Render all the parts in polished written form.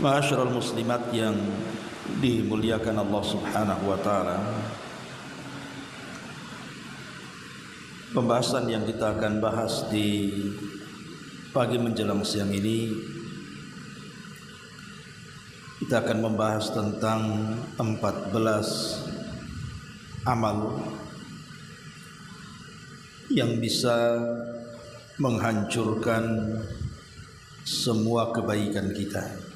Ma'asyiral muslimat yang dimuliakan Allah Subhanahu wa taala. Pembahasan yang kita akan bahas di pagi menjelang siang ini, kita akan membahas tentang 14 amal yang bisa menghancurkan semua kebaikan kita.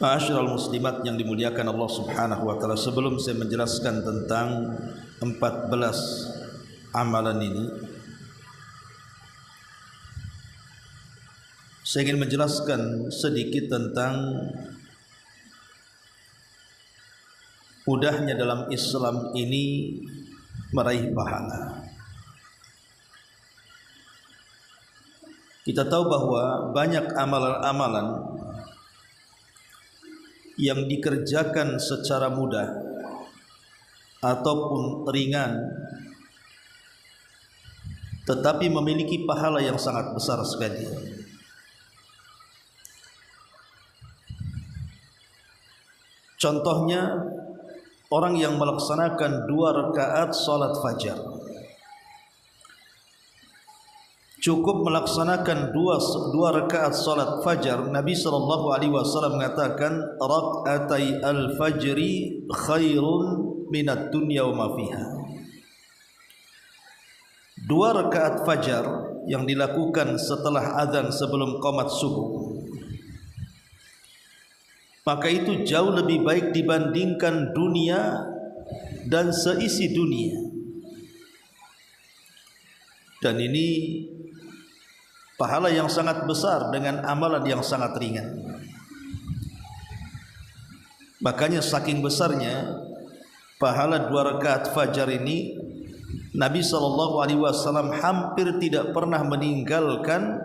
Ma'asyiral muslimat yang dimuliakan Allah Subhanahu wa taala, sebelum saya menjelaskan tentang 14 amalan ini, saya ingin menjelaskan sedikit tentang mudahnya dalam Islam ini meraih pahala. Kita tahu bahwa banyak amalan-amalan yang dikerjakan secara mudah ataupun ringan, tetapi memiliki pahala yang sangat besar sekali. Contohnya, orang yang melaksanakan 2 rakaat salat fajar, cukup melaksanakan dua rakaat salat fajar. Nabi sallallahu alaihi wasallam mengatakan, rakaatai al-fajri khairun minad dunya wa ma fiha. 2 rakaat fajar yang dilakukan setelah azan sebelum qomat subuh, maka itu jauh lebih baik dibandingkan dunia dan seisi dunia. Dan ini pahala yang sangat besar dengan amalan yang sangat ringan. Makanya saking besarnya pahala 2 rakaat fajar ini, Nabi SAW hampir tidak pernah meninggalkan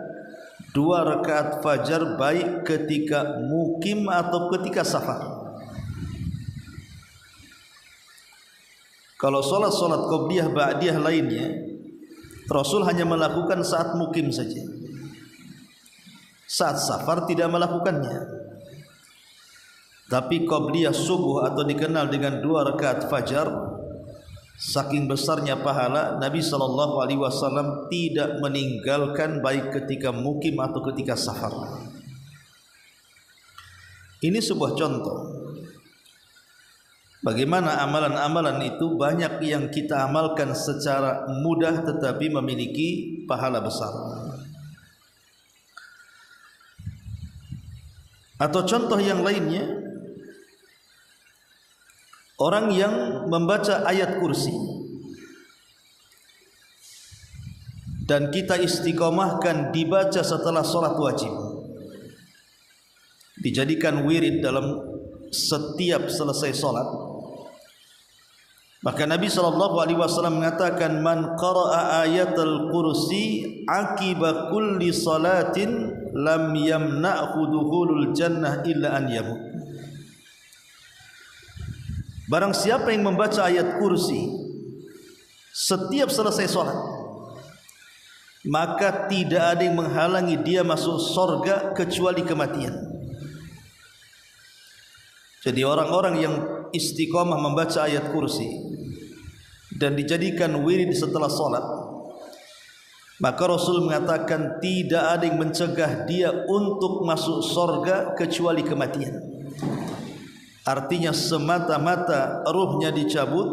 2 rakaat fajar, baik ketika mukim atau ketika safar. Kalau solat-solat qobliyah ba'diyah lainnya, Rasul hanya melakukan saat mukim saja. Saat safar tidak melakukannya. Tapi qobliyah subuh atau dikenal dengan 2 rakaat fajar, saking besarnya pahala, Nabi SAW tidak meninggalkan baik ketika mukim atau ketika safar. Ini sebuah contoh bagaimana amalan-amalan itu banyak yang kita amalkan secara mudah tetapi memiliki pahala besar. Atau contoh yang lainnya, orang yang membaca ayat kursi dan kita istiqomahkan dibaca setelah sholat wajib, dijadikan wirid dalam setiap selesai sholat, maka Nabi SAW mengatakan, man qara'a ayatul kursi akiba kulli salatin lam yamna'hu dukhulul jannah illa an yamut. Barang siapa yang membaca ayat kursi setiap selesai sholat, maka tidak ada yang menghalangi dia masuk surga kecuali kematian. Jadi orang-orang yang istiqomah membaca ayat kursi dan dijadikan wirid setelah sholat, maka Rasul mengatakan tidak ada yang mencegah dia untuk masuk surga kecuali kematian. Artinya semata-mata ruhnya dicabut,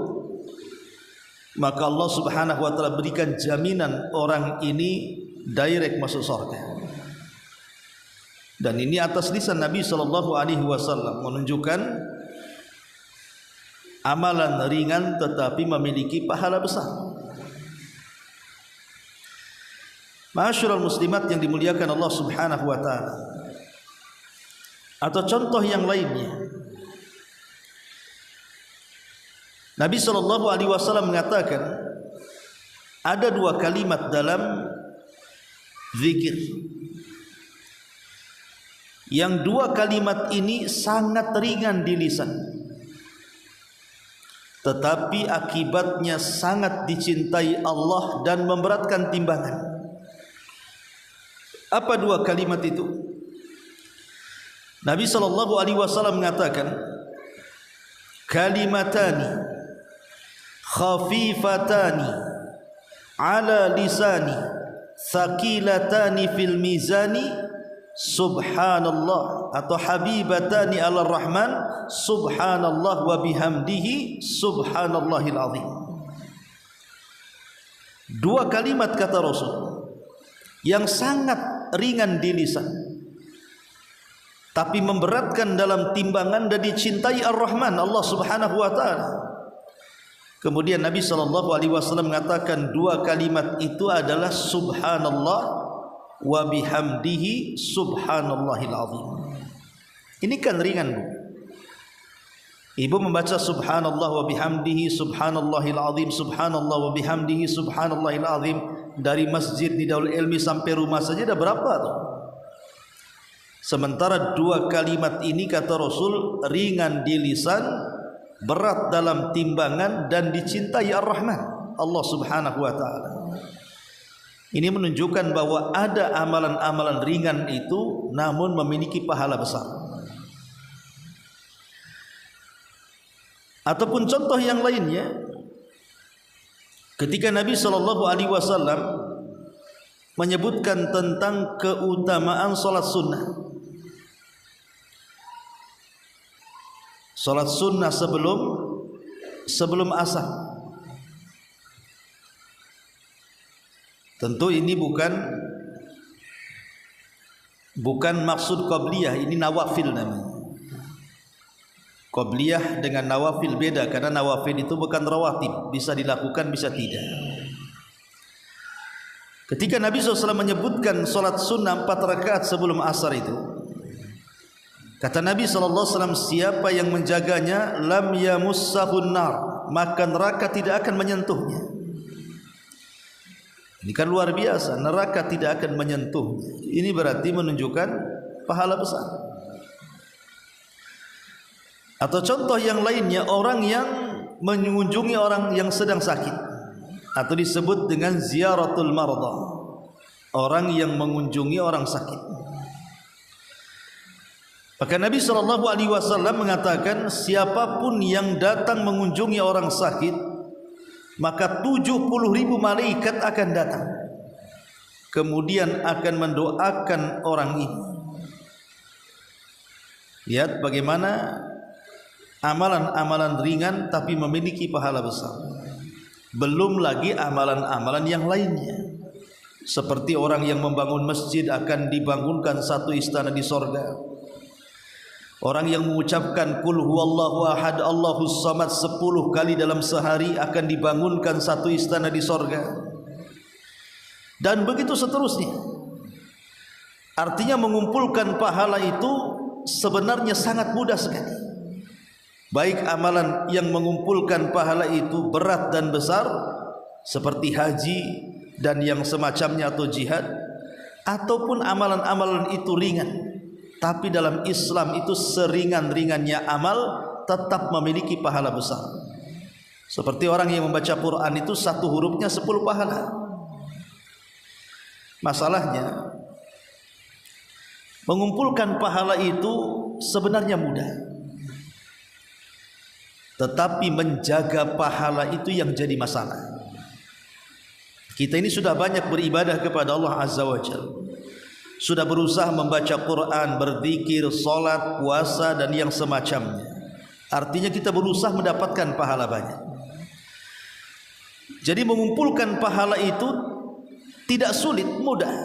maka Allah Subhanahu wa taala berikan jaminan orang ini direct masuk surga. Dan ini atas lisan Nabi SAW menunjukkan amalan ringan tetapi memiliki pahala besar. Ma'asyiral muslimat yang dimuliakan Allah Subhanahu wa taala. Atau contoh yang lainnya, Nabi SAW mengatakan ada 2 kalimat dalam zikir, yang 2 kalimat ini sangat ringan di lisan, tetapi akibatnya sangat dicintai Allah dan memberatkan timbangan. Apa dua kalimat itu? Nabi SAW mengatakan, kalimatani khafifatani ala lisani thaqilatani fil mizani subhanallah, atau habibatani ala rahman subhanallah wa bihamdihi subhanallahil azim. Dua kalimat kata Rasul yang sangat ringan di lisan tapi memberatkan dalam timbangan dan dicintai Ar-Rahman, Allah Subhanahu wa taala. Kemudian Nabi SAW mengatakan dua kalimat itu adalah subhanallah wa bihamdihi subhanallahil azim. Ini kan ringan, Bu. Ibu membaca subhanallah wa bihamdihi subhanallahil azim, subhanallah wa bihamdihi subhanallahil azim dari masjid di Darul Ilmi sampai rumah saja dah berapa tuh? Sementara dua kalimat ini kata Rasul ringan di lisan, berat dalam timbangan dan dicintai Ar-Rahman, Allah Subhanahu wa taala. Ini menunjukkan bahwa ada amalan-amalan ringan itu namun memiliki pahala besar. Ataupun contoh yang lainnya, ketika Nabi SAW menyebutkan tentang keutamaan salat sunnah, salat sunnah sebelum asar. Tentu ini bukan maksud qabliyah, ini nawafil namanya. Qabliyah dengan nawafil beda, karena nawafil itu bukan rawatib, bisa dilakukan bisa tidak. Ketika Nabi SAW menyebutkan salat sunnah 4 rakaat sebelum asar itu, kata Nabi SAW, siapa yang menjaganya lam yamussahun nar, maka neraka tidak akan menyentuhnya. Ini kan luar biasa, neraka tidak akan menyentuhnya. Ini berarti menunjukkan pahala besar. Atau contoh yang lainnya, orang yang mengunjungi orang yang sedang sakit, atau disebut dengan ziyaratul marda, orang yang mengunjungi orang sakit. Maka Nabi SAW mengatakan, siapapun yang datang mengunjungi orang sakit, maka 70.000 malaikat akan datang, kemudian akan mendoakan orang ini. Lihat bagaimana amalan-amalan ringan tapi memiliki pahala besar. Belum lagi amalan-amalan yang lainnya, seperti orang yang membangun masjid akan dibangunkan satu istana di sorga. Orang yang mengucapkan Qul huwallahu ahad Allahus samad 10 kali dalam sehari akan dibangunkan satu istana di sorga. Dan begitu seterusnya. Artinya mengumpulkan pahala itu sebenarnya sangat mudah sekali. Baik amalan yang mengumpulkan pahala itu berat dan besar, seperti haji dan yang semacamnya atau jihad, ataupun amalan-amalan itu ringan, tapi dalam Islam itu seringan-ringannya amal tetap memiliki pahala besar. Seperti orang yang membaca Quran itu satu hurufnya 10 pahala. Masalahnya mengumpulkan pahala itu sebenarnya mudah, tetapi menjaga pahala itu yang jadi masalah. Kita ini sudah banyak beribadah kepada Allah Azza wa Jalla, sudah berusaha membaca Quran, berzikir, salat, puasa dan yang semacamnya. Artinya kita berusaha mendapatkan pahala banyak. Jadi mengumpulkan pahala itu tidak sulit, mudah.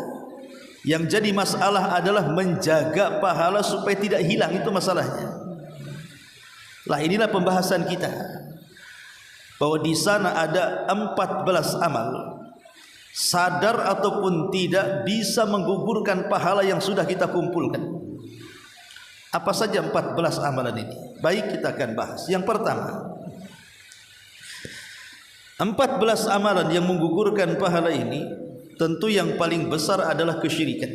Yang jadi masalah adalah menjaga pahala supaya tidak hilang, itu masalahnya. Lah inilah pembahasan kita, bahwa di sana ada 14 amal, sadar ataupun tidak bisa menggugurkan pahala yang sudah kita kumpulkan. Apa saja 14 amalan ini? Baik, kita akan bahas. Yang pertama, 14 amalan yang menggugurkan pahala ini, tentu yang paling besar adalah kesyirikan.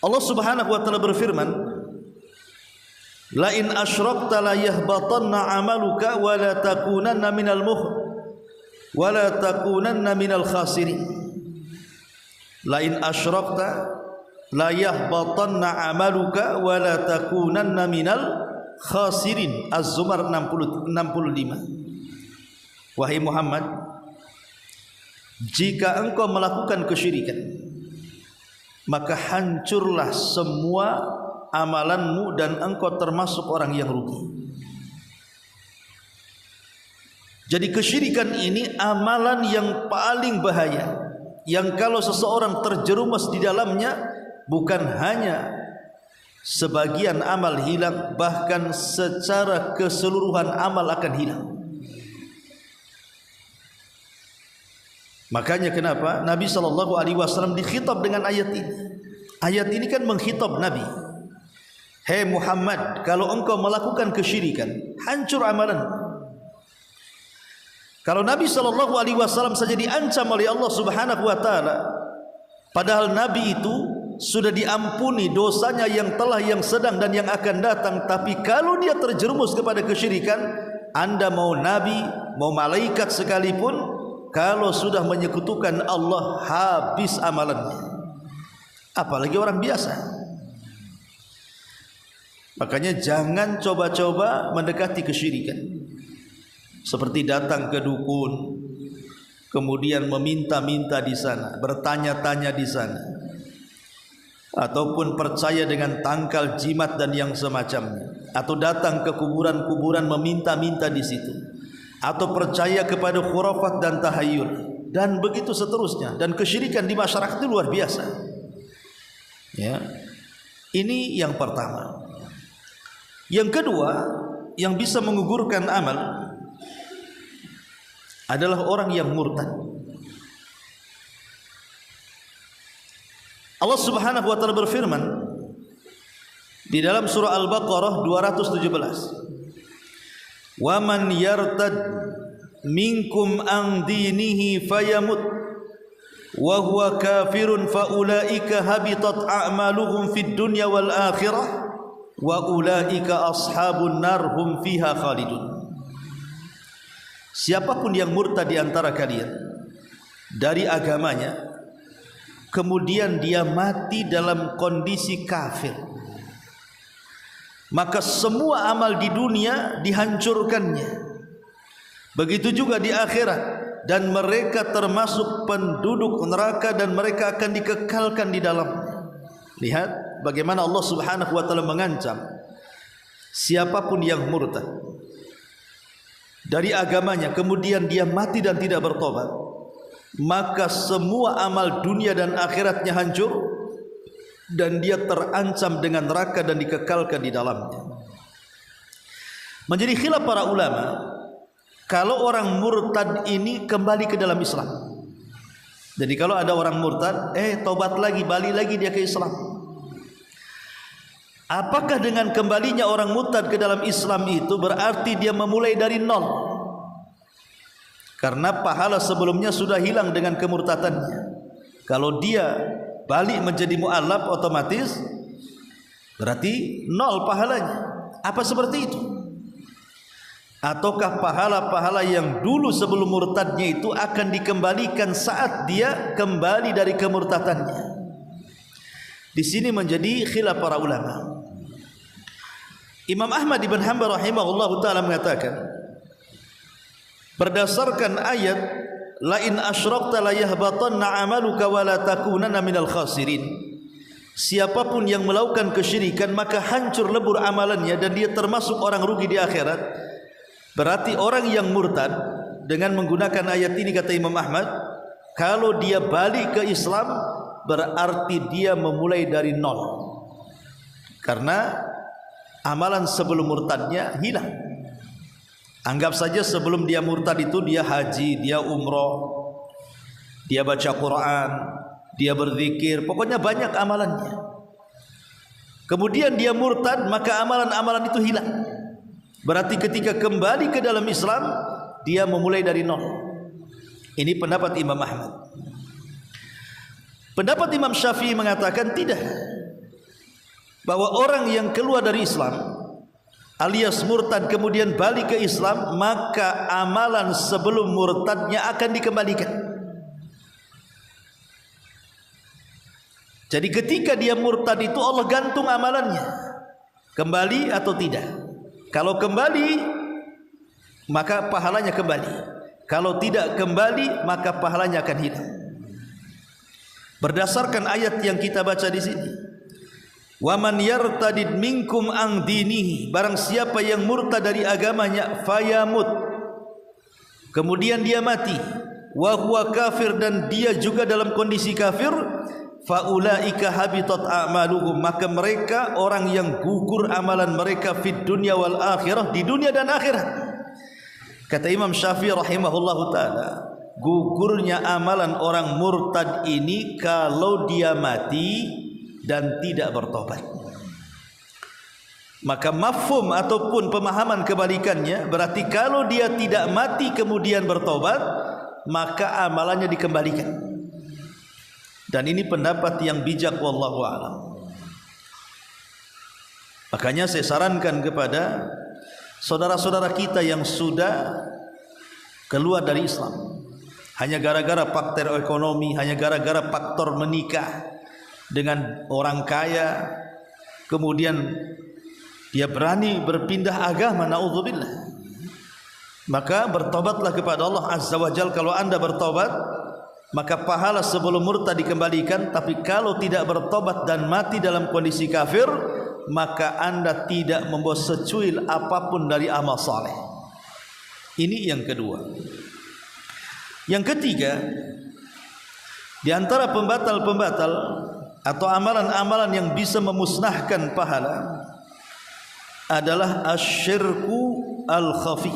Allah Subhanahu wa taala berfirman, la in asyrakta la yahbatanna amaluka wa la takunanna minal khasirin. lain asyrakta la yahbatanna amaluka wa la takunanna minal khasirin. Az-Zumar 65. Wahai Muhammad, jika engkau melakukan kesyirikan, maka hancurlah semua amalanmu dan engkau termasuk orang yang rugi. Jadi kesyirikan ini amalan yang paling bahaya, yang kalau seseorang terjerumus di dalamnya, bukan hanya sebagian amal hilang, bahkan secara keseluruhan amal akan hilang. Makanya kenapa Nabi SAW dikhitab dengan ayat ini. Ayat ini kan mengkhitab Nabi. Hei Muhammad, kalau engkau melakukan kesyirikan, hancur amalan. Kalau Nabi SAW saja diancam oleh Allah Subhanahu wa taala, padahal Nabi itu sudah diampuni dosanya yang telah, yang sedang dan yang akan datang, tapi kalau dia terjerumus kepada kesyirikan, Anda mau nabi, mau malaikat sekalipun, kalau sudah menyekutukan Allah, habis amalannya. Apalagi orang biasa. Makanya jangan coba-coba mendekati kesyirikan. Seperti datang ke dukun, kemudian meminta-minta di sana, bertanya-tanya di sana, ataupun percaya dengan tangkal jimat dan yang semacamnya, atau datang ke kuburan-kuburan meminta-minta di situ, atau percaya kepada khurafat dan tahayul, dan begitu seterusnya. Dan kesyirikan di masyarakat itu luar biasa. Ya, ini yang pertama. Yang kedua, yang bisa menggugurkan amal adalah orang yang murtad. Allah Subhanahu wa taala berfirman di dalam surah Al-Baqarah 217, "Wa man yartad minkum an dinihi fayamut wa huwa kafirun fa ulaika habitat a'maluhum fid dunya wal akhirah wa ulaika ashabun nar hum fiha khalidun." Siapapun yang murtad di antara kalian dari agamanya, kemudian dia mati dalam kondisi kafir, maka semua amal di dunia dihancurkannya. Begitu juga di akhirat, dan mereka termasuk penduduk neraka dan mereka akan dikekalkan di dalamnya. Lihat bagaimana Allah Subhanahu wa taala mengancam siapapun yang murtad dari agamanya, kemudian dia mati dan tidak bertobat, maka semua amal dunia dan akhiratnya hancur dan dia terancam dengan neraka dan dikekalkan di dalamnya. Menjadi khilaf para ulama kalau orang murtad ini kembali ke dalam Islam. Jadi kalau ada orang murtad, tobat lagi, balik lagi dia ke Islam. Apakah dengan kembalinya orang murtad ke dalam Islam itu berarti dia memulai dari nol? Karena pahala sebelumnya sudah hilang dengan kemurtadannya. Kalau dia balik menjadi mu'allaf, otomatis berarti nol pahalanya. Apa seperti itu? Ataukah pahala-pahala yang dulu sebelum murtadnya itu akan dikembalikan saat dia kembali dari kemurtadannya? Di sini menjadi khilaf para ulama. Imam Ahmad ibn Hanbal rahimahullah ta'ala mengatakan, berdasarkan ayat la in asyrakta la yahbatanna amaluka wa la takunanna minal khasirin, siapapun yang melakukan kesyirikan maka hancur lebur amalannya dan dia termasuk orang rugi di akhirat. Berarti orang yang murtad dengan menggunakan ayat ini, kata Imam Ahmad, kalau dia balik ke Islam berarti dia memulai dari nol, karena amalan sebelum murtadnya hilang. Anggap saja sebelum dia murtad itu dia haji, dia umroh, dia baca Quran, dia berzikir, pokoknya banyak amalannya. Kemudian dia murtad, maka amalan-amalan itu hilang. Berarti ketika kembali ke dalam Islam dia memulai dari nol. Ini pendapat Imam Ahmad. Pendapat Imam Syafi'i mengatakan tidak, bahwa orang yang keluar dari Islam alias murtad kemudian balik ke Islam, maka amalan sebelum murtadnya akan dikembalikan. Jadi ketika dia murtad itu Allah gantung amalannya, kembali atau tidak. Kalau kembali maka pahalanya kembali, kalau tidak kembali maka pahalanya akan hilang. Berdasarkan ayat yang kita baca di sini, wa man yartadid minkum an dinihi, barang siapa yang murtad dari agamanya, fayamut, kemudian dia mati, wa huwa kafir, dan dia juga dalam kondisi kafir, faulaika habitat a'maluhum, maka mereka orang yang gugur amalan mereka fid dunya wal akhirah, di dunia dan akhirat. Kata Imam Syafi'i rahimahullahu taala, gugurnya amalan orang murtad ini kalau dia mati dan tidak bertobat. Maka mafhum ataupun pemahaman kebalikannya, berarti kalau dia tidak mati kemudian bertobat, maka amalannya dikembalikan. Dan ini pendapat yang bijak, wallahu a'lam. Makanya saya sarankan kepada saudara-saudara kita yang sudah keluar dari Islam hanya gara-gara faktor ekonomi, hanya gara-gara faktor menikah dengan orang kaya, kemudian dia berani berpindah agama, naudzubillah, maka bertobatlah kepada Allah Azza wa Jalla. Kalau anda bertobat, maka pahala sebelum murtad dikembalikan. Tapi kalau tidak bertobat dan mati dalam kondisi kafir, maka anda tidak membawa secuil apapun dari amal saleh. Ini yang kedua. Yang ketiga, di antara pembatal-pembatal atau amalan-amalan yang bisa memusnahkan pahala adalah asyirku al-khafi,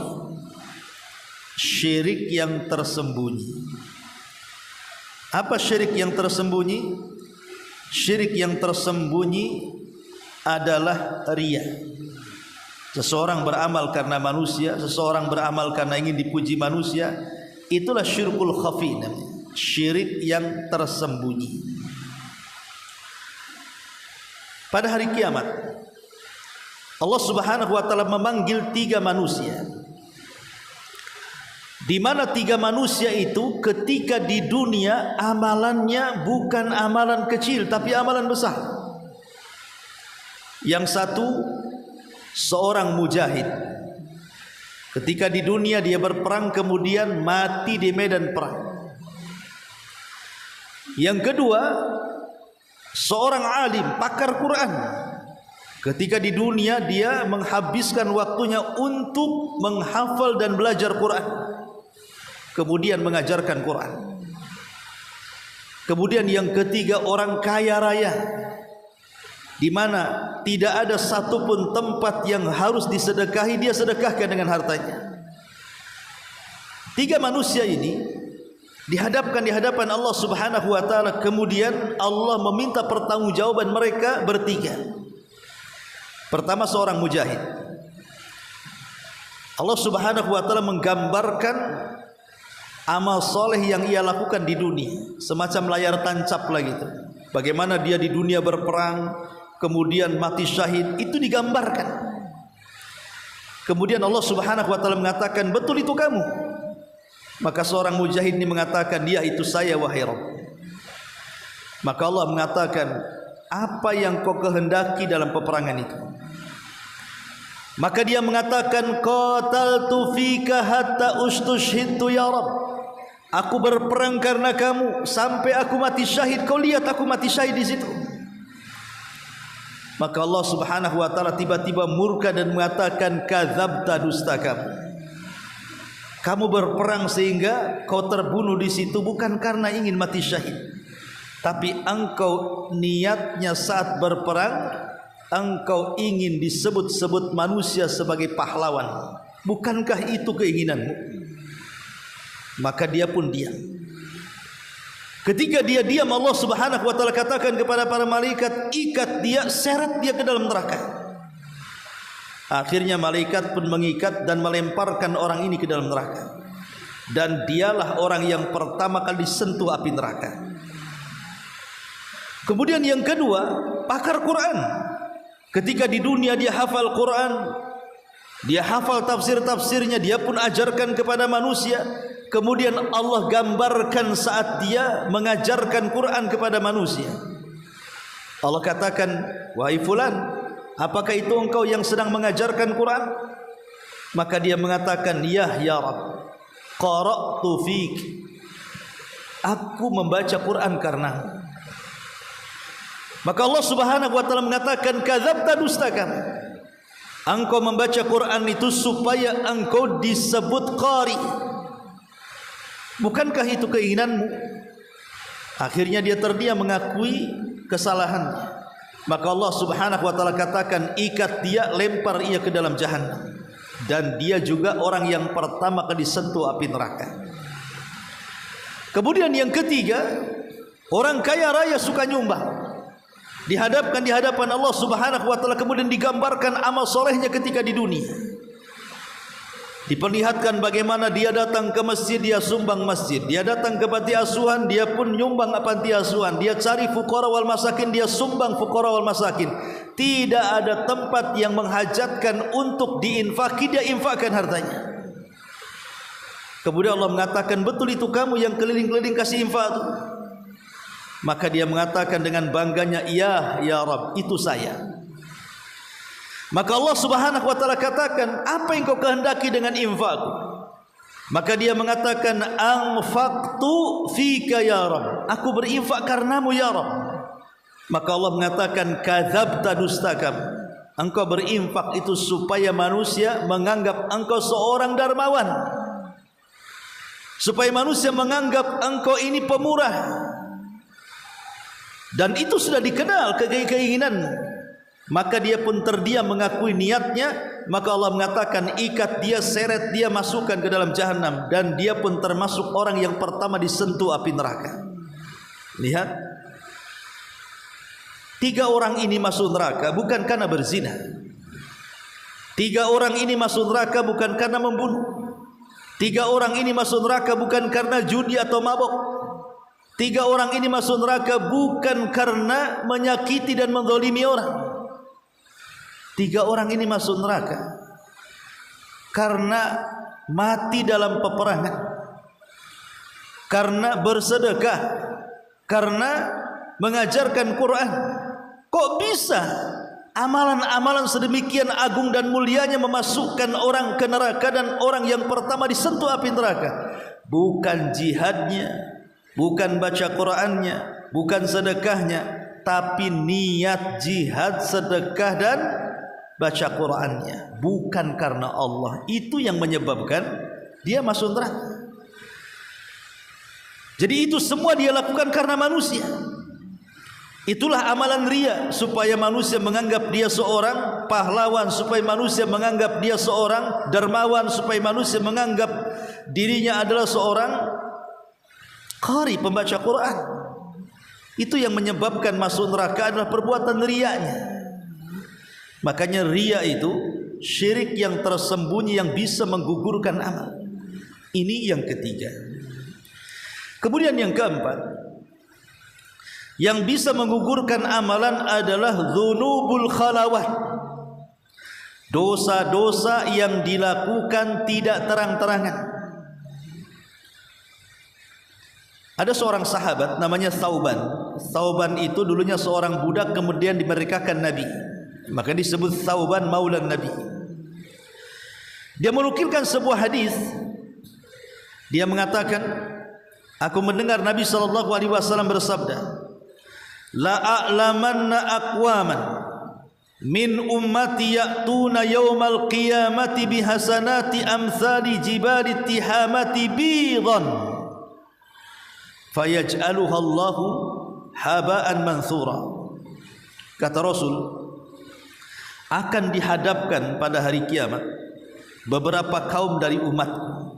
syirik yang tersembunyi. Apa syirik yang tersembunyi? Syirik yang tersembunyi adalah riya. Seseorang beramal karena manusia, seseorang beramal karena ingin dipuji manusia, itulah syirkul khafi, syirik yang tersembunyi. Pada hari kiamat Allah Subhanahu wa taala memanggil 3 manusia, di mana 3 manusia itu ketika di dunia amalannya bukan amalan kecil tapi amalan besar. Yang satu seorang mujahid, ketika di dunia dia berperang kemudian mati di medan perang. Yang kedua seorang alim, pakar Quran, ketika di dunia dia menghabiskan waktunya untuk menghafal dan belajar Quran, kemudian mengajarkan Quran. Kemudian yang ketiga orang kaya raya, di mana tidak ada satupun tempat yang harus disedekahi, dia sedekahkan dengan hartanya. 3 manusia ini dihadapkan di hadapan Allah Subhanahu wa taala, kemudian Allah meminta pertanggungjawaban mereka bertiga. Pertama seorang mujahid. Allah Subhanahu wa taala menggambarkan amal soleh yang ia lakukan di dunia, semacam layar tancap lah gitu. Bagaimana dia di dunia berperang, kemudian mati syahid, itu digambarkan. Kemudian Allah Subhanahu wa taala mengatakan, betul itu kamu? Maka seorang mujahid ini mengatakan, dia itu saya wahai Rabb. Maka Allah mengatakan, apa yang kau kehendaki dalam peperangan itu? Maka dia mengatakan, qataltu fika hatta ustushhidtu ya Rabb. Aku berperang karena kamu sampai aku mati syahid. Kau lihat aku mati syahid di situ. Maka Allah Subhanahu wa taala tiba-tiba murka dan mengatakan, kadzabta, dusta kamu. Kamu berperang sehingga kau terbunuh di situ bukan karena ingin mati syahid, tapi engkau niatnya saat berperang engkau ingin disebut-sebut manusia sebagai pahlawan. Bukankah itu keinginanmu? Maka dia pun diam. Ketika dia diam, Allah Subhanahu wa taala katakan kepada para malaikat, ikat dia, seret dia ke dalam neraka. Akhirnya malaikat pun mengikat dan melemparkan orang ini ke dalam neraka. Dan dialah orang yang pertama kali disentuh api neraka. Kemudian yang kedua, pakar Quran. Ketika di dunia dia hafal Quran, dia hafal tafsir-tafsirnya, dia pun ajarkan kepada manusia. Kemudian Allah gambarkan saat dia mengajarkan Quran kepada manusia. Allah katakan, wahai fulan, apakah itu engkau yang sedang mengajarkan Quran? Maka dia mengatakan, ya Rabb, qara'tu fik, aku membaca Quran karena. Maka Allah Subhanahu wa taala mengatakan, kadzabta dustakam, engkau membaca Quran itu supaya engkau disebut qari. Bukankah itu keinginanmu? Akhirnya dia terdiam mengakui kesalahannya. Maka Allah Subhanahu wa taala katakan, ikat dia, lempar ia ke dalam jahannam, dan dia juga orang yang pertama kali disentuh api neraka. Kemudian yang ketiga, orang kaya raya suka nyumbang. Dihadapkan di hadapan Allah Subhanahu wa taala, kemudian digambarkan amal solehnya ketika di dunia. Diperlihatkan bagaimana dia datang ke masjid, dia sumbang masjid. Dia datang ke panti asuhan, dia pun nyumbang panti asuhan. Dia cari fuqara wal masakin, dia sumbang fuqara wal masakin. Tidak ada tempat yang menghajatkan untuk diinfaki, dia infakkan hartanya. Kemudian Allah mengatakan, betul itu kamu yang keliling-keliling kasih infak itu? Maka dia mengatakan dengan bangganya, ya Rabb, itu saya. Maka Allah Subhanahu wa taala katakan, apa yang kau kehendaki dengan infak? Maka dia mengatakan, anfaqtu fika ya Rabb, aku berinfak karenamu ya Rabb. Maka Allah mengatakan, kadzabta dustakam, engkau berinfak itu supaya manusia menganggap engkau seorang dermawan, supaya manusia menganggap engkau ini pemurah. Dan itu sudah dikenal keinginanmu. Maka dia pun terdiam mengakui niatnya. Maka Allah mengatakan, ikat dia, seret dia, masukkan ke dalam jahannam, dan dia pun termasuk orang yang pertama disentuh api neraka. Lihat, 3 orang ini masuk neraka bukan karena berzina. 3 orang ini masuk neraka bukan karena membunuh. 3 orang ini masuk neraka bukan karena judi atau mabok. 3 orang ini masuk neraka bukan karena menyakiti dan menzalimi orang. 3 orang ini masuk neraka karena mati dalam peperangan, karena bersedekah, karena mengajarkan Quran. Kok bisa amalan-amalan sedemikian agung dan mulianya memasukkan orang ke neraka, dan orang yang pertama disentuh api neraka bukan jihadnya, bukan baca Qurannya, bukan sedekahnya, tapi niat jihad, sedekah dan baca Qurannya, bukan karena Allah. Itu yang menyebabkan dia masuk neraka. Jadi itu semua dia lakukan karena manusia. Itulah amalan riya, supaya manusia menganggap dia seorang pahlawan, supaya manusia menganggap dia seorang dermawan, supaya manusia menganggap dirinya adalah seorang qari, pembaca Quran. Itu yang menyebabkan masuk neraka adalah perbuatan riyanya. Makanya riya itu syirik yang tersembunyi yang bisa menggugurkan amal. Ini yang ketiga. Kemudian yang keempat, yang bisa menggugurkan amalan adalah dzunubul khalawat, dosa-dosa yang dilakukan tidak terang-terangan. Ada seorang sahabat namanya Thauban. Thauban itu dulunya seorang budak, kemudian dimerdekakan Nabi, maka disebut Thauban maulan Nabi. Dia menukilkan sebuah hadis. Dia mengatakan, aku mendengar Nabi SAW bersabda, la a'lamanna aqwaman min ummati ya'tuna yawmal qiyamati bihasanati amthali jibali tihamati bidan fayaj'aluha Allahu haba'an manthura. Kata Rasul, akan dihadapkan pada hari kiamat beberapa kaum dari umatku.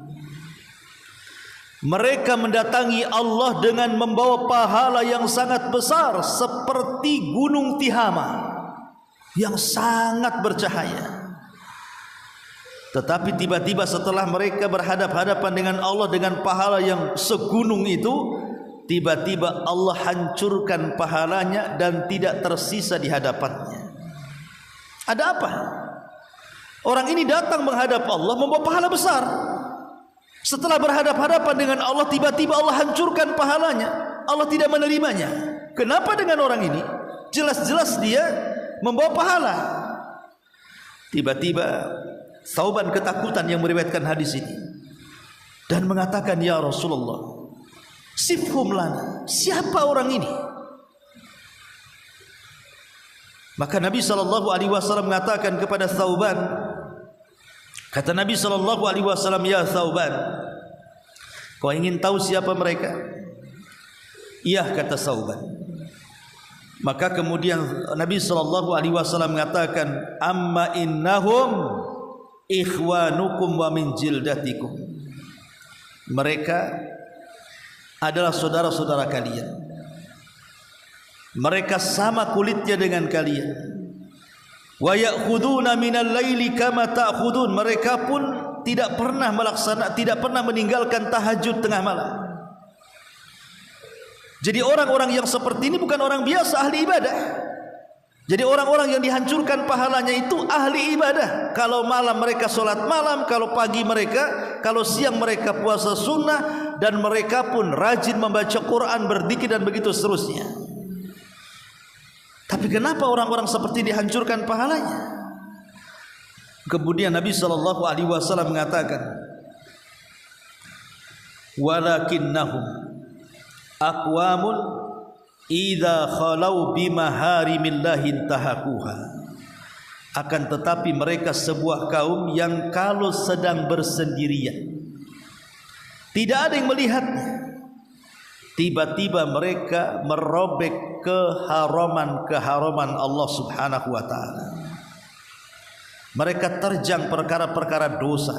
Mereka mendatangi Allah dengan membawa pahala yang sangat besar, seperti gunung Tihama yang sangat bercahaya. Tetapi tiba-tiba setelah mereka berhadap-hadapan dengan Allah dengan pahala yang segunung itu, tiba-tiba Allah hancurkan pahalanya dan tidak tersisa di hadapannya. Ada apa? Orang ini datang menghadap Allah membawa pahala besar. Setelah berhadap-hadapan dengan Allah, tiba-tiba Allah hancurkan pahalanya. Allah tidak menerimanya. Kenapa dengan orang ini? jelas-jelas dia membawa pahala. Tiba-tiba Thauban ketakutan yang meriwayatkan hadis ini dan mengatakan, ya Rasulullah, sifhum lana, siapa orang ini? Maka Nabi SAW mengatakan kepada Thauban, kata Nabi SAW, ya Thauban, kau ingin tahu siapa mereka? Iya, kata Thauban. Maka kemudian Nabi SAW mengatakan, amma innahum ikhwanukum wa min jildatikum. Mereka adalah saudara-saudara kalian. Mereka sama kulitnya dengan kalian. Wa ya'khuduna minal laili kama ta'khudun. Mereka pun tidak pernah meninggalkan tahajud tengah malam. Jadi orang-orang yang seperti ini bukan orang biasa, ahli ibadah. Jadi orang-orang yang dihancurkan pahalanya itu ahli ibadah. Kalau malam mereka sholat malam, kalau pagi mereka, kalau siang mereka puasa sunnah, dan mereka pun rajin membaca Quran, berzikir dan begitu seterusnya. Tapi kenapa orang-orang seperti dihancurkan pahalanya? Kemudian Nabi SAW mengatakan, walakinnahum aqwamun idza khalau bimaharimillahi intahakuha. Akan tetapi mereka sebuah kaum yang kalau sedang bersendirian, tidak ada yang melihatnya, tiba-tiba mereka merobek keharaman Allah Subhanahu wa ta'ala. Mereka terjang perkara-perkara dosa,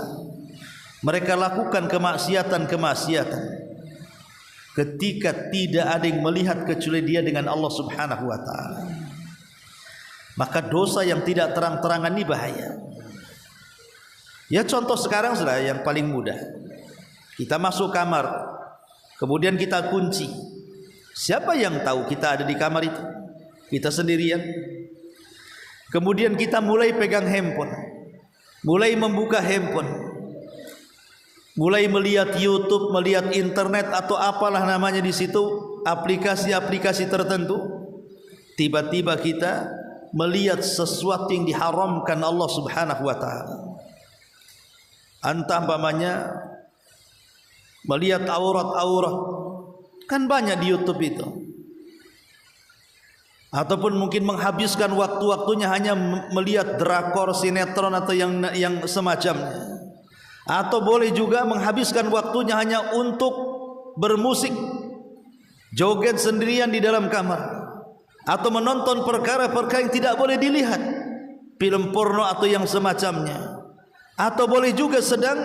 mereka lakukan kemaksiatan ketika tidak ada yang melihat kecuali dia dengan Allah Subhanahu wa ta'ala. Maka dosa yang tidak terang-terangan ini bahaya. Ya, contoh sekarang sudah yang paling mudah. Kita masuk kamar, kemudian kita kunci. Siapa yang tahu kita ada di kamar itu? Kita sendirian. Kemudian kita mulai pegang handphone, mulai membuka handphone, mulai melihat YouTube, melihat internet atau apalah namanya di situ, aplikasi-aplikasi tertentu. Tiba-tiba kita melihat sesuatu yang diharamkan Allah Subhanahu wa ta'ala. Entah umpamanya melihat aurat-aurat, kan banyak di YouTube itu. Ataupun mungkin menghabiskan waktu-waktunya hanya melihat drakor, sinetron atau yang semacamnya. Atau boleh juga menghabiskan waktunya hanya untuk bermusik, joget sendirian di dalam kamar, atau menonton perkara-perkara yang tidak boleh dilihat, film porno atau yang semacamnya. Atau boleh juga sedang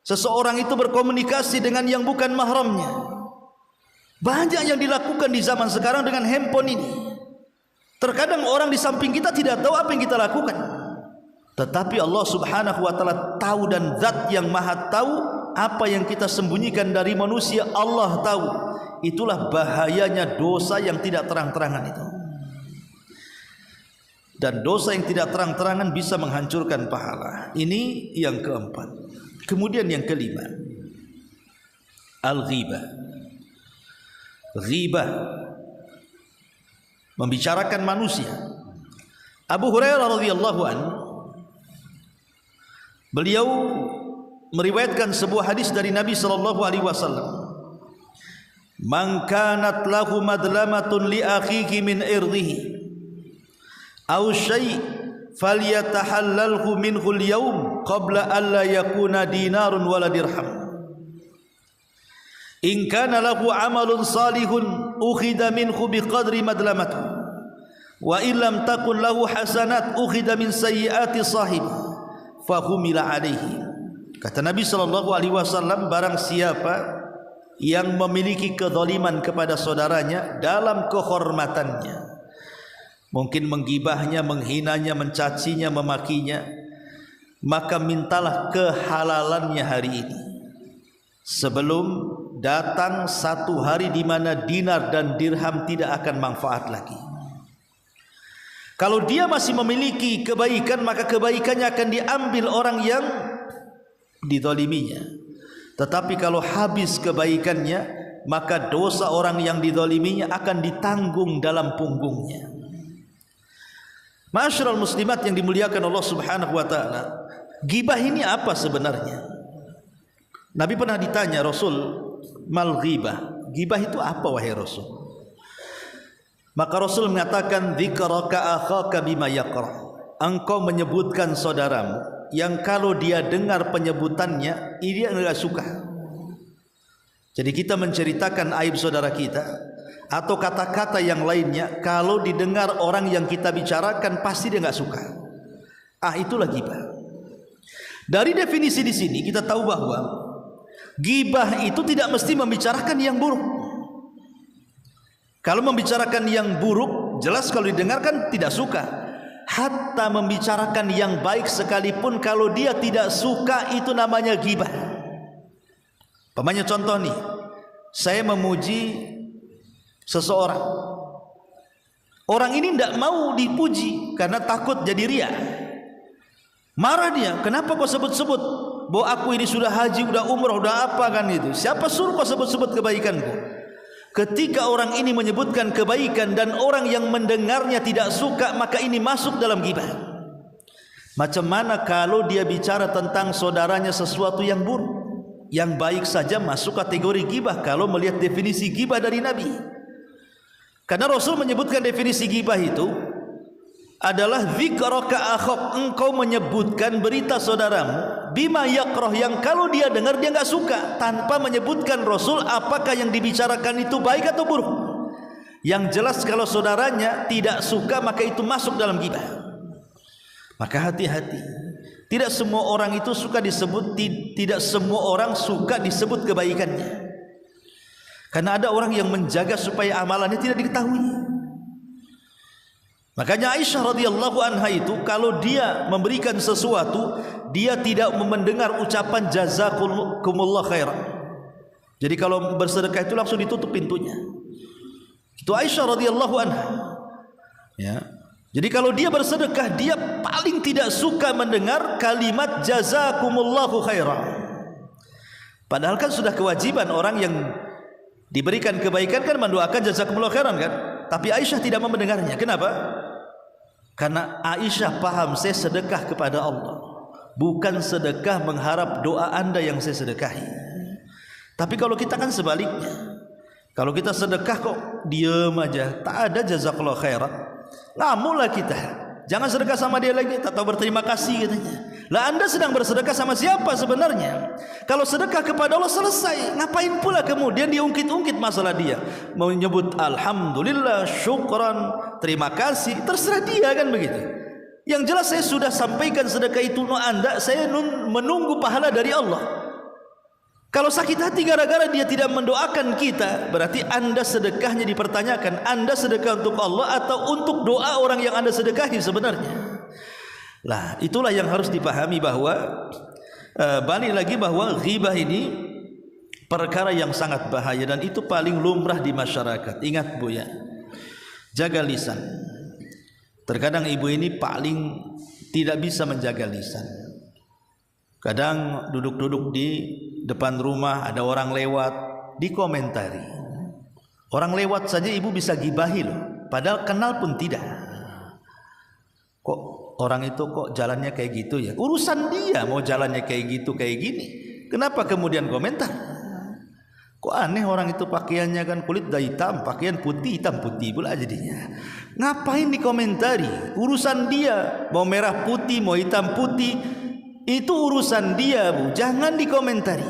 seseorang itu berkomunikasi dengan yang bukan mahramnya. Banyak yang dilakukan di zaman sekarang dengan handphone ini. Terkadang orang di samping kita tidak tahu apa yang kita lakukan, tetapi Allah Subhanahu wa ta'ala tahu, dan zat yang maha tahu apa yang kita sembunyikan dari manusia, Allah tahu. Itulah bahayanya dosa yang tidak terang-terangan itu. Dan dosa yang tidak terang-terangan bisa menghancurkan pahala. Ini yang keempat. Kemudian yang kelima, al-ghibah. Ghibah, membicarakan manusia. Abu Hurairah radhiyallahu anhu, beliau meriwayatkan sebuah hadis dari Nabi sallallahu alaihi wasallam. Man kanat lahu madlamatun li akhihi min irdihi aw syai' falyatahallalhu minhu al-yawm qabla an la yakuna dinarun wala dirham. In kana lahu amalun salihun ukhidha minhu biqadri madlamatihi wa in lam takun lahu hasanat ukhidha min sayyiati sahibi fahumila alaihi. Kata Nabi SAW, barang siapa yang memiliki kezaliman kepada saudaranya dalam kehormatannya, mungkin menggibahnya, menghinanya, mencacinya, memakinya, maka mintalah kehalalannya hari ini sebelum datang satu hari di mana dinar dan dirham tidak akan manfaat lagi. Kalau dia masih memiliki kebaikan, maka kebaikannya akan diambil orang yang dizaliminya. Tetapi kalau habis kebaikannya, maka dosa orang yang dizaliminya akan ditanggung dalam punggungnya. Ma'asyiral muslimat yang dimuliakan Allah Subhanahu wa taala, ghibah ini apa sebenarnya? Nabi pernah ditanya, Rasul, mal ghibah? Ghibah itu apa wahai Rasul? Maka Rasul mengatakan, dzikraka akhaka bima yakrah. Engkau menyebutkan saudaramu yang kalau dia dengar penyebutannya dia enggak suka. Jadi kita menceritakan aib saudara kita atau kata-kata yang lainnya, kalau didengar orang yang kita bicarakan pasti dia enggak suka. Itulah ghibah. Dari definisi di sini kita tahu bahwa ghibah itu tidak mesti membicarakan yang buruk. Kalau membicarakan yang buruk, jelas kalau didengarkan tidak suka. Hatta membicarakan yang baik sekalipun kalau dia tidak suka, itu namanya ghibah. Pamannya contoh nih, saya memuji seseorang. Orang ini tidak mau dipuji karena takut jadi ria. Marah dia, kenapa kau sebut-sebut bahwa aku ini sudah haji, sudah umrah, sudah apa kan itu? Siapa suruh kau sebut-sebut kebaikanku? Ketika orang ini menyebutkan kebaikan dan orang yang mendengarnya tidak suka, maka ini masuk dalam ghibah. Macam mana kalau dia bicara tentang saudaranya sesuatu yang buruk? Yang baik saja masuk kategori ghibah kalau melihat definisi ghibah dari Nabi. Karena Rasul menyebutkan definisi ghibah itu adalah dzikraka akhak, engkau menyebutkan berita saudaramu bima yakrah, yang kalau dia dengar dia enggak suka, tanpa menyebutkan Rasul apakah yang dibicarakan itu baik atau buruk. Yang jelas kalau saudaranya tidak suka, maka itu masuk dalam ghibah. Maka hati-hati. Tidak semua orang itu suka disebut, tidak semua orang suka disebut kebaikannya. Karena ada orang yang menjaga supaya amalannya tidak diketahui. Makanya Aisyah radhiyallahu anha itu kalau dia memberikan sesuatu, dia tidak mendengar ucapan jazakumullah khairan. Jadi kalau bersedekah itu langsung ditutup pintunya. Itu Aisyah radhiyallahu anha. Ya. Jadi kalau dia bersedekah, dia paling tidak suka mendengar kalimat jazakumullahu khairan. Padahal kan sudah kewajiban orang yang diberikan kebaikan kan mendoakan jazakumullahu khairan kan. Tapi Aisyah tidak mau mendengarnya. Kenapa? Karena Aisyah paham, saya sedekah kepada Allah, bukan sedekah mengharap doa anda yang saya sedekahi. Tapi kalau kita kan sebaliknya. Kalau kita sedekah kok diam aja, tak ada jazakallahu khairan, lamulah kita. Jangan sedekah sama dia lagi, tak tahu berterima kasih katanya. Lah anda sedang bersedekah sama siapa sebenarnya? Kalau sedekah kepada Allah selesai, ngapain pula kemudian diungkit-ungkit masalah dia? Mau menyebut alhamdulillah, syukran, terima kasih, terserah dia kan begitu. Yang jelas saya sudah sampaikan sedekah itu no anda, saya menunggu pahala dari Allah. Kalau sakit hati gara-gara dia tidak mendoakan kita, berarti anda sedekahnya dipertanyakan. Anda sedekah untuk Allah atau untuk doa orang yang anda sedekahi sebenarnya? Lah itulah yang harus dipahami bahwa balik lagi bahwa ghibah ini perkara yang sangat bahaya dan itu paling lumrah di masyarakat. Ingat Bu ya, jaga lisan. Terkadang ibu ini paling tidak bisa menjaga lisan. Kadang duduk-duduk di depan rumah, ada orang lewat, dikomentari. Orang lewat saja ibu bisa gibahi loh, padahal kenal pun tidak. Kok orang itu kok jalannya kayak gitu ya? Urusan dia mau jalannya kayak gitu kayak gini. Kenapa kemudian komentar? Kok aneh orang itu pakaiannya kan kulit dah hitam, pakaian putih hitam putih pula jadinya. Ngapain dikomentari? Urusan dia, mau merah putih, mau hitam putih, itu urusan dia Bu, jangan dikomentari.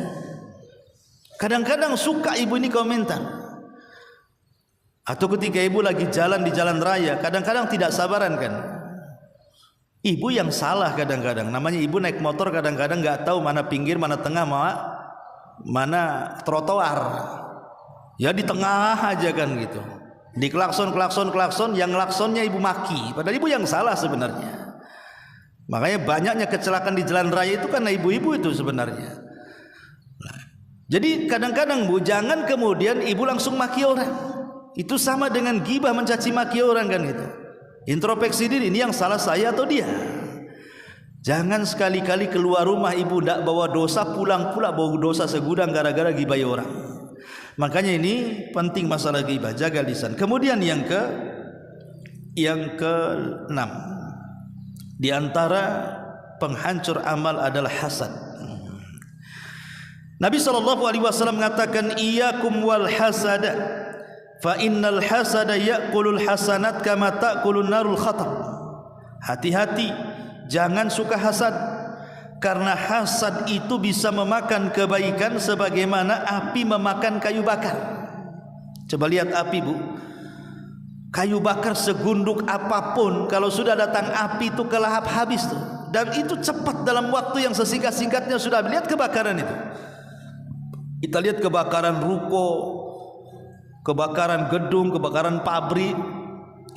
Kadang-kadang suka ibu ini komentar. Atau ketika ibu lagi jalan di jalan raya, kadang-kadang tidak sabaran kan. Ibu yang salah kadang-kadang. Namanya ibu naik motor kadang-kadang nggak tahu mana pinggir, mana tengah, mana trotoar. Ya di tengah aja kan gitu. Di klakson, yang klaksonnya ibu maki. Padahal ibu yang salah sebenarnya. Makanya banyaknya kecelakaan di jalan raya itu karena ibu-ibu itu sebenarnya. Jadi kadang-kadang Bu, jangan kemudian ibu langsung maki orang. Itu sama dengan ghibah, mencaci maki orang kan gitu. Introspeksi diri, ini yang salah saya atau dia? Jangan sekali-kali keluar rumah ibu tidak bawa dosa, pulang pula bawa dosa segudang gara-gara ghibahi orang. Makanya ini penting masalah ghibah, jaga lisan. Kemudian yang ke-6, di antara penghancur amal adalah hasad. Nabi SAW mengatakan, iyyakum wal hasada, fa innal hasada ya'kulul hasanat kama ta'kulun narul khatab. Hati-hati, jangan suka hasad, karena hasad itu bisa memakan kebaikan sebagaimana api memakan kayu bakar. Coba lihat api, Bu. Kayu bakar segunduk apapun, kalau sudah datang api itu kelahap habis tuh. Dan itu cepat, dalam waktu yang sesingkat-singkatnya sudah. Lihat kebakaran itu. Kita lihat kebakaran ruko, kebakaran gedung, kebakaran pabrik.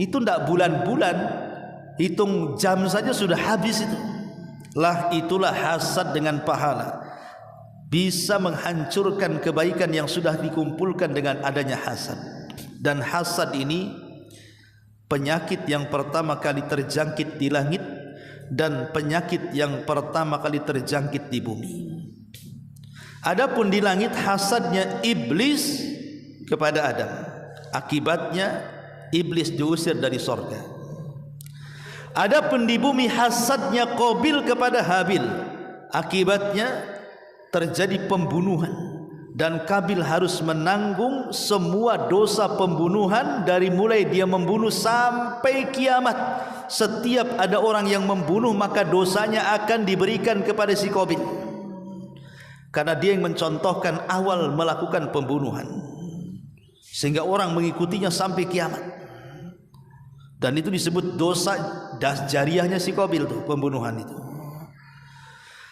Itu tidak bulan-bulan, hitung jam saja sudah habis itu. Itulah hasad dengan pahala. Bisa menghancurkan kebaikan yang sudah dikumpulkan dengan adanya hasad. Dan hasad ini penyakit yang pertama kali terjangkit di langit, dan penyakit yang pertama kali terjangkit di bumi. Adapun di langit hasadnya iblis kepada Adam, akibatnya iblis diusir dari sorga. Adapun di bumi hasadnya Qabil kepada Habil, akibatnya terjadi pembunuhan, dan Qabil harus menanggung semua dosa pembunuhan dari mulai dia membunuh sampai kiamat. Setiap ada orang yang membunuh, maka dosanya akan diberikan kepada si Qabil, karena dia yang mencontohkan awal melakukan pembunuhan, sehingga orang mengikutinya sampai kiamat. Dan itu disebut dosa jariahnya si Qabil tuh, pembunuhan itu.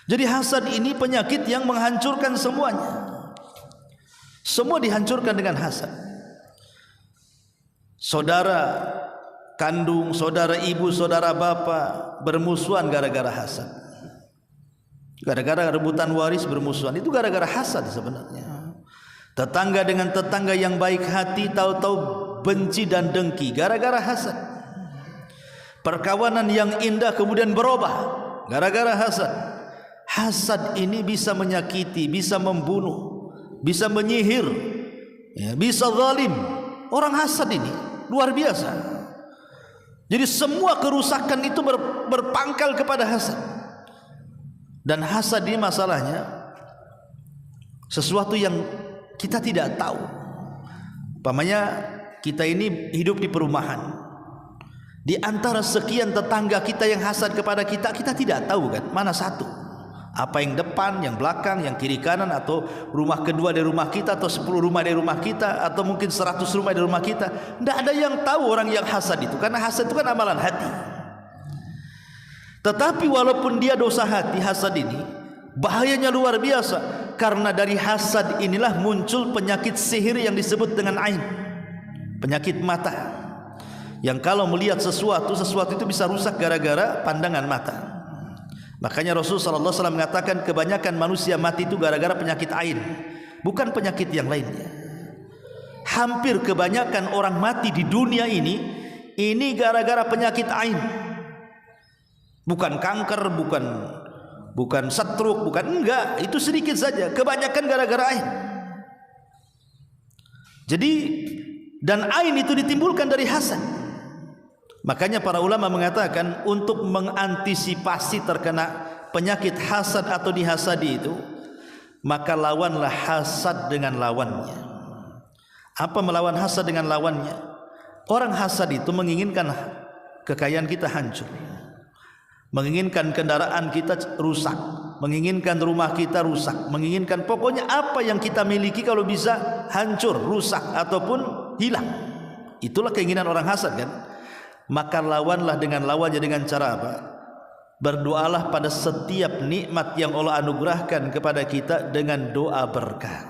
Jadi hasad ini penyakit yang menghancurkan semuanya. Semua dihancurkan dengan hasad. Saudara kandung, saudara ibu, saudara bapak bermusuhan gara-gara hasad. Gara-gara rebutan waris bermusuhan, itu gara-gara hasad sebenarnya. Tetangga dengan tetangga yang baik hati tahu-tahu benci dan dengki gara-gara hasad. Perkawanan yang indah kemudian berubah gara-gara hasad. Hasad ini bisa menyakiti, bisa membunuh, bisa menyihir, ya, bisa zalim. Orang hasad ini luar biasa. Jadi semua kerusakan itu berpangkal kepada hasad. Dan hasad ini masalahnya sesuatu yang kita tidak tahu. Umpamanya kita ini hidup di perumahan, di antara sekian tetangga kita yang hasad kepada kita, kita tidak tahu kan mana satu, apa yang depan, yang belakang, yang kiri kanan, atau rumah kedua dari rumah kita, atau 10 rumah dari rumah kita, atau mungkin 100 rumah dari rumah kita. Tidak ada yang tahu orang yang hasad itu, karena hasad itu kan amalan hati. Tetapi walaupun dia dosa hati, hasad ini bahayanya luar biasa, karena dari hasad inilah muncul penyakit sihir yang disebut dengan ain, penyakit mata, yang kalau melihat sesuatu itu bisa rusak gara-gara pandangan mata. Makanya Rasulullah SAW mengatakan kebanyakan manusia mati itu gara-gara penyakit ain, bukan penyakit yang lainnya. Hampir kebanyakan orang mati di dunia ini gara-gara penyakit ain. Bukan kanker, bukan stroke, enggak, itu sedikit saja. Kebanyakan gara-gara ain. Jadi, dan ain itu ditimbulkan dari hasad. Makanya para ulama mengatakan untuk mengantisipasi terkena penyakit hasad atau dihasadi itu, maka lawanlah hasad dengan lawannya. Apa melawan hasad dengan lawannya? Orang hasad itu menginginkan kekayaan kita hancur, menginginkan kendaraan kita rusak, menginginkan rumah kita rusak, menginginkan pokoknya apa yang kita miliki kalau bisa hancur, rusak ataupun hilang. Itulah keinginan orang hasad kan. Maka lawanlah dengan lawannya dengan cara apa? Berdoalah pada setiap nikmat yang Allah anugerahkan kepada kita dengan doa berkah.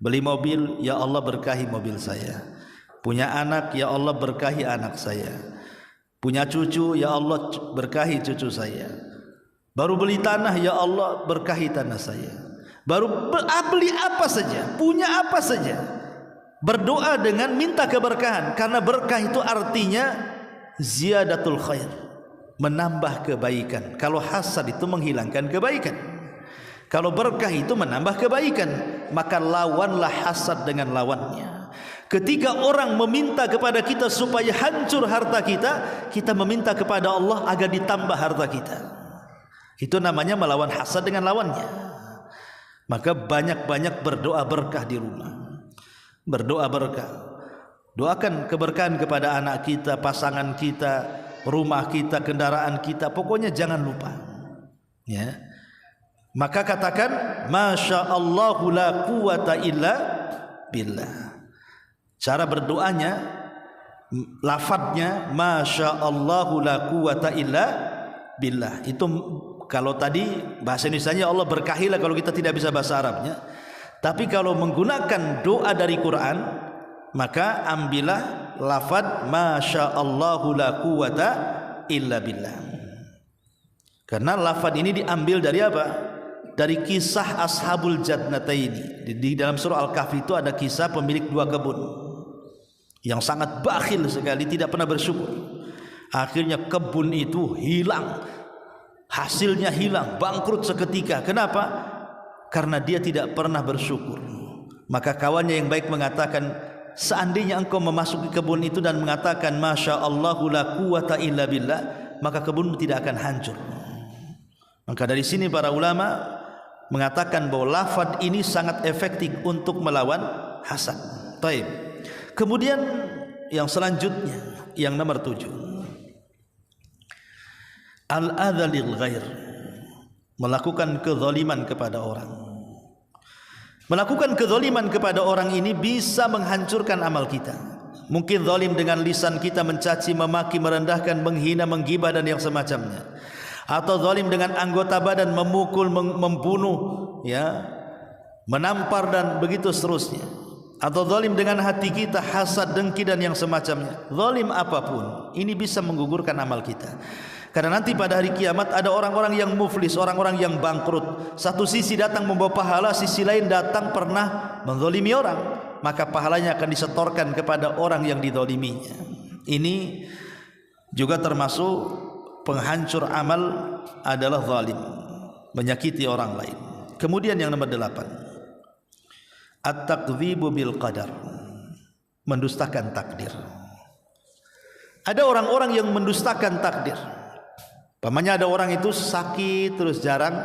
Beli mobil, ya Allah berkahi mobil saya. Punya anak, ya Allah berkahi anak saya. Punya cucu, ya Allah berkahi cucu saya. Baru beli tanah, ya Allah berkahi tanah saya. Baru beli apa saja, punya apa saja, berdoa dengan minta keberkahan, karena berkah itu artinya ziyadatul khair, menambah kebaikan. Kalau hasad itu menghilangkan kebaikan. Kalau berkah itu menambah kebaikan, maka lawanlah hasad dengan lawannya. Ketika orang meminta kepada kita supaya hancur harta kita, kita meminta kepada Allah agar ditambah harta kita. Itu namanya melawan hasad dengan lawannya. Maka banyak-banyak berdoa berkah di rumah. Berdoa berkah. Doakan keberkahan kepada anak kita, pasangan kita, rumah kita, kendaraan kita. Pokoknya jangan lupa. Ya. Maka katakan Masya Allahu la quwata illa billah. Cara berdoanya, lafadznya Masya Allahu la quwata illa billah. Itu kalau tadi bahasa Indonesianya Allah berkahilah kalau kita tidak bisa bahasa Arabnya. Tapi kalau menggunakan doa dari Quran, maka ambillah lafadz Masya Allahu la quwata illa billah. Karena lafadz ini diambil dari apa? Dari kisah Ashabul Jannataini. Di dalam surah Al-Kahfi itu ada kisah pemilik dua kebun yang sangat bakhil sekali, tidak pernah bersyukur. Akhirnya kebun itu hilang, hasilnya hilang, bangkrut seketika. Kenapa? Karena dia tidak pernah bersyukur. Maka kawannya yang baik mengatakan, seandainya engkau memasuki kebun itu dan mengatakan Masya Allahu la quwata illa billah, maka kebunmu tidak akan hancur. Maka dari sini para ulama mengatakan bahwa lafaz ini sangat efektif untuk melawan hasad. Baik. Kemudian yang selanjutnya, yang nomor 7, al-adza lil ghair, melakukan kezaliman kepada orang. Melakukan kezaliman kepada orang ini bisa menghancurkan amal kita. Mungkin zalim dengan lisan kita, mencaci, memaki, merendahkan, menghina, menggibah dan yang semacamnya. Atau zalim dengan anggota badan, memukul, membunuh, ya, menampar dan begitu seterusnya. Atau zalim dengan hati kita, hasad, dengki dan yang semacamnya. Zalim apapun ini bisa menggugurkan amal kita. Karena nanti pada hari kiamat ada orang-orang yang muflis, orang-orang yang bangkrut. Satu sisi datang membawa pahala, sisi lain datang pernah menzalimi orang, maka pahalanya akan disetorkan kepada orang yang dizaliminya. Ini juga termasuk penghancur amal adalah zalim, menyakiti orang lain. Kemudian yang nomor 8, at-takdzibu bil qadar, mendustakan takdir. Ada orang-orang yang mendustakan takdir. Pamannya ada orang itu sakit terus jarang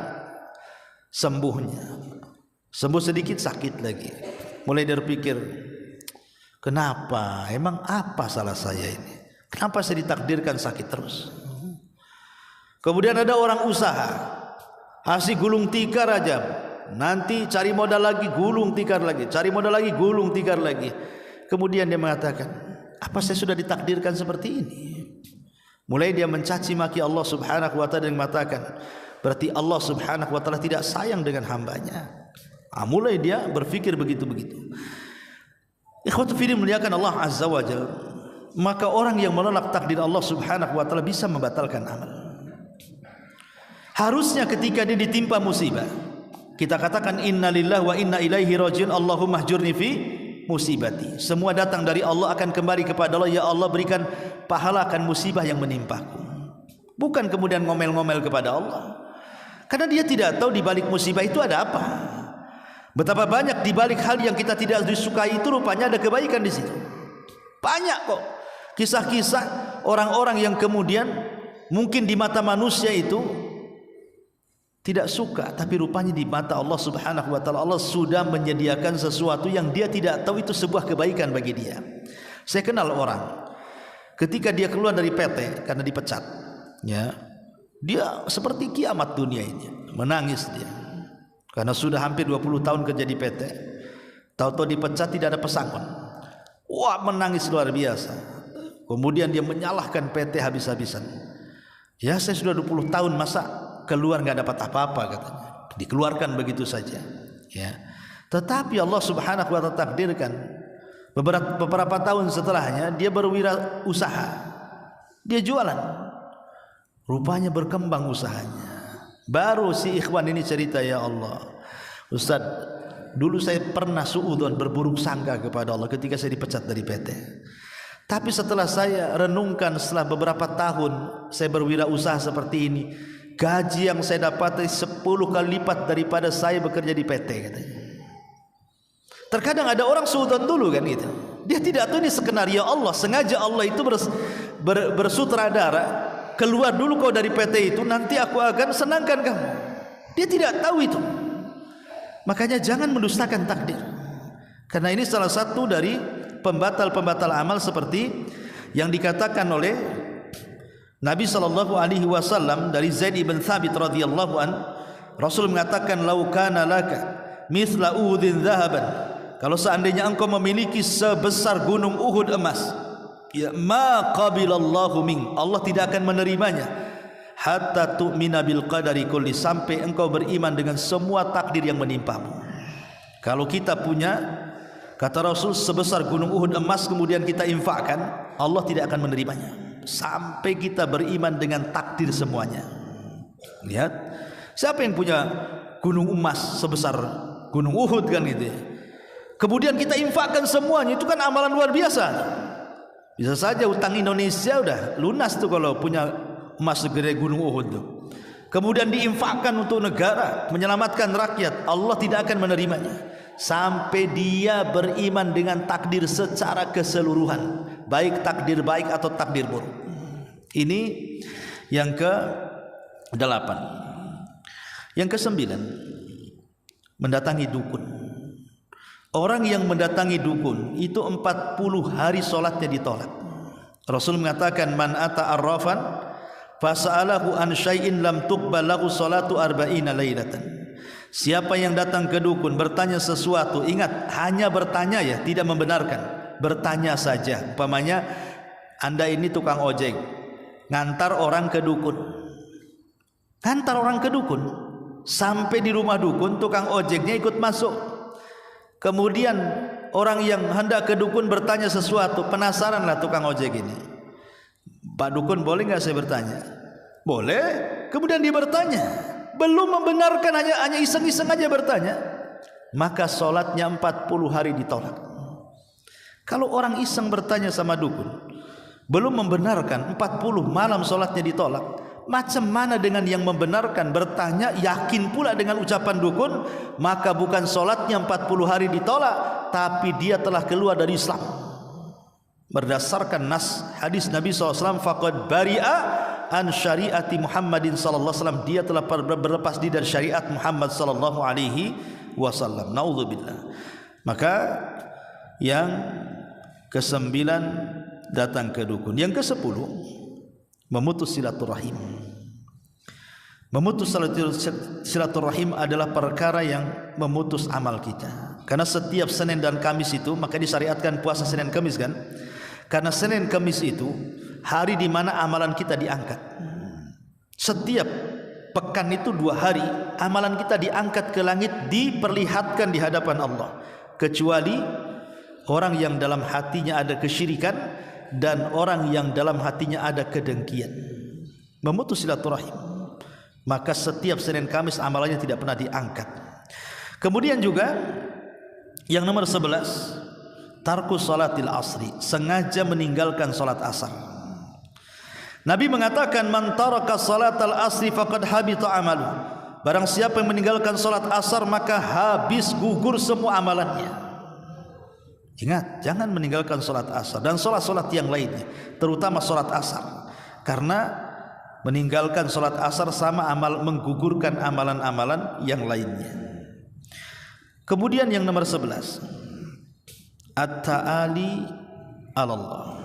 sembuhnya. Sembuh sedikit sakit lagi. Mulai berpikir, kenapa? Emang apa salah saya ini? Kenapa saya ditakdirkan sakit terus? Kemudian ada orang usaha, hasil gulung tikar aja, nanti cari modal lagi, gulung tikar lagi, cari modal lagi, gulung tikar lagi. Kemudian dia mengatakan, apa saya sudah ditakdirkan seperti ini? Mulai dia mencaci maki Allah subhanahu wa ta'ala dan mengatakan, berarti Allah subhanahu wa ta'ala tidak sayang dengan hambanya. Mulai dia berfikir begitu-begitu. Ikhwatu fillah muliakan Allah azza wa jalla. Maka orang yang menolak takdir Allah subhanahu wa ta'ala bisa membatalkan amal. Harusnya ketika dia ditimpa musibah, kita katakan innalillahi wa inna ilaihi rajiun, Allahumma ajurni fi musibati. Semua datang dari Allah, akan kembali kepada Allah. Ya Allah, berikan pahala akan musibah yang menimpaku. Bukan kemudian ngomel-ngomel kepada Allah, karena dia tidak tahu di balik musibah itu ada apa. Betapa banyak di balik hal yang kita tidak disukai itu rupanya ada kebaikan di situ. Banyak kok kisah-kisah orang-orang yang kemudian mungkin di mata manusia itu tidak suka, tapi rupanya di mata Allah subhanahu wa ta'ala Allah sudah menyediakan sesuatu yang dia tidak tahu itu sebuah kebaikan bagi dia. Saya kenal orang, ketika dia keluar dari PT karena dipecat, ya, dia seperti kiamat dunia ini, menangis dia. Karena sudah hampir 20 tahun kerja di PT, tahu-tahu dipecat, tidak ada pesangon. Wah, menangis luar biasa. Kemudian dia menyalahkan PT habis-habisan. Ya, saya sudah 20 tahun masa keluar nggak dapat apa-apa, katanya. Dikeluarkan begitu saja, ya. Tetapi Allah subhanahu wa ta'ala takdirkan beberapa tahun setelahnya dia berwirausaha, dia jualan, rupanya berkembang usahanya. Baru si ikhwan ini cerita, ya Allah, Ustaz, dulu saya pernah suudzon, berburuk sangka kepada Allah ketika saya dipecat dari PT. Tapi setelah saya renungkan, setelah beberapa tahun saya berwirausaha seperti ini, gaji yang saya dapat 10 kali lipat daripada saya bekerja di PT katanya. Terkadang ada orang suudzon dulu kan gitu. Dia tidak tahu ini skenario Allah, sengaja Allah itu bersutradara, keluar dulu kau dari PT itu, nanti aku akan senangkan kamu. Dia tidak tahu itu. Makanya jangan mendustakan takdir. Karena ini salah satu dari pembatal-pembatal amal seperti yang dikatakan oleh Nabi SAW dari Zaid ibn Thabit radhiyallahu an. Rasul mengatakan, "Lau kana laka mithla Uhudin dhahaban." Kalau seandainya engkau memiliki sebesar gunung Uhud emas, ya ma qabilallahu min, Allah tidak akan menerimanya hatta tu'mina bil qadari kulli, sampai engkau beriman dengan semua takdir yang menimpamu. Kalau kita punya, kata Rasul, sebesar gunung Uhud emas kemudian kita infakkan, Allah tidak akan menerimanya sampai kita beriman dengan takdir semuanya. Lihat, siapa yang punya gunung emas sebesar gunung Uhud kan gitu ya. Kemudian kita infakkan semuanya, itu kan amalan luar biasa. Bisa saja utang Indonesia udah lunas tuh kalau punya emas segede gunung Uhud tuh. Kemudian diinfakkan untuk negara, menyelamatkan rakyat, Allah tidak akan menerimanya sampai dia beriman dengan takdir secara keseluruhan, baik takdir baik atau takdir buruk. Ini yang ke-8. Yang ke-9, mendatangi dukun. Orang yang mendatangi dukun itu 40 hari solatnya ditolak. Rasul mengatakan, man ata arrafan fasa'alahu an syai'in lam tuqbal lahu salatu arba'ina lailatan. Siapa yang datang ke dukun bertanya sesuatu, ingat hanya bertanya ya, tidak membenarkan, bertanya saja. Umpamanya Anda ini tukang ojek, ngantar orang ke dukun. Ngantar orang ke dukun, sampai di rumah dukun tukang ojeknya ikut masuk. Kemudian orang yang hendak ke dukun bertanya sesuatu, penasaranlah tukang ojek ini. Pak dukun, boleh nggak saya bertanya? Boleh. Kemudian dia bertanya, belum membenarkan, hanya iseng-iseng aja bertanya, maka solatnya 40 hari ditolak. Kalau orang iseng bertanya sama dukun, belum membenarkan, 40 malam solatnya ditolak, macam mana dengan yang membenarkan, bertanya, yakin pula dengan ucapan dukun, maka bukan solatnya 40 hari ditolak, tapi dia telah keluar dari Islam. Berdasarkan nas hadis Nabi SAW, faqad bari'a an syariati Muhammadin SAW, dia telah berlepas diri dari syariat Muhammad SAW. Naudzubillah. Maka yang ke-9 datang ke dukun. Yang ke-10, memutus silaturahim. Memutus silaturahim adalah perkara yang memutus amal kita. Karena setiap Senin dan Kamis itu, maka disyariatkan puasa Senin Kamis kan? Karena Senin Kamis itu hari di mana amalan kita diangkat. Setiap pekan itu 2 hari amalan kita diangkat ke langit, diperlihatkan di hadapan Allah. Kecuali orang yang dalam hatinya ada kesyirikan dan orang yang dalam hatinya ada kedengkian. Memutus silaturahim, maka setiap Senin Kamis amalannya tidak pernah diangkat. Kemudian juga yang nomor 11, tarkus salatil asri, sengaja meninggalkan salat asar. Nabi mengatakan, man taraka salatal asri faqad habita amalu. Barang siapa yang meninggalkan salat asar, maka habis, gugur semua amalannya. Ingat, jangan meninggalkan salat asar dan salat-salat yang lainnya, terutama salat asar. Karena meninggalkan salat asar sama amal menggugurkan amalan-amalan yang lainnya. Kemudian yang nomor 11, at-ta'ali 'alallah.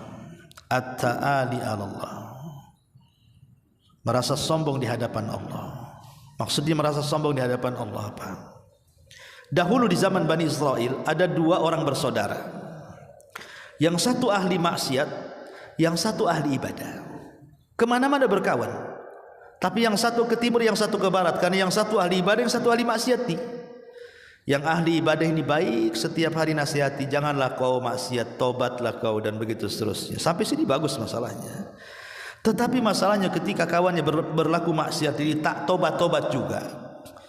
At-ta'ali 'alallah, merasa sombong di hadapan Allah. Maksudnya merasa sombong di hadapan Allah apa? Dahulu di zaman Bani Israel ada 2 orang bersaudara. Yang satu ahli maksiat, yang satu ahli ibadah. Kemana-mana berkawan. Tapi yang satu ke timur, yang satu ke barat. Karena yang satu ahli ibadah, yang satu ahli maksiat nih. Yang ahli ibadah ini baik, setiap hari nasihati, janganlah kau maksiat, tobatlah kau, dan begitu seterusnya. Sampai sini bagus masalahnya. Tetapi masalahnya ketika kawannya berlaku maksiat ini tak tobat-tobat juga,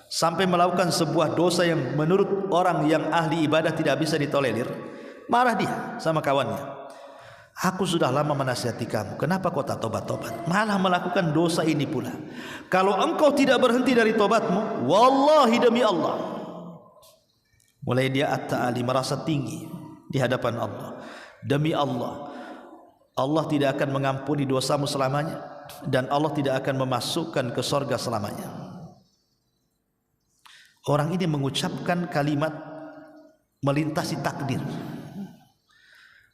sampai melakukan sebuah dosa yang menurut orang yang ahli ibadah tidak bisa ditolerir, marah dia sama kawannya. Aku sudah lama menasihati kamu, kenapa kau tak tobat-tobat? Malah melakukan dosa ini pula. Kalau engkau tidak berhenti dari tobatmu, wallahi demi Allah. Mulai dia at-ta'ali, merasa tinggi di hadapan Allah. Demi Allah, Allah tidak akan mengampuni dosamu selamanya, dan Allah tidak akan memasukkan ke sorga selamanya. Orang ini mengucapkan kalimat melintasi takdir.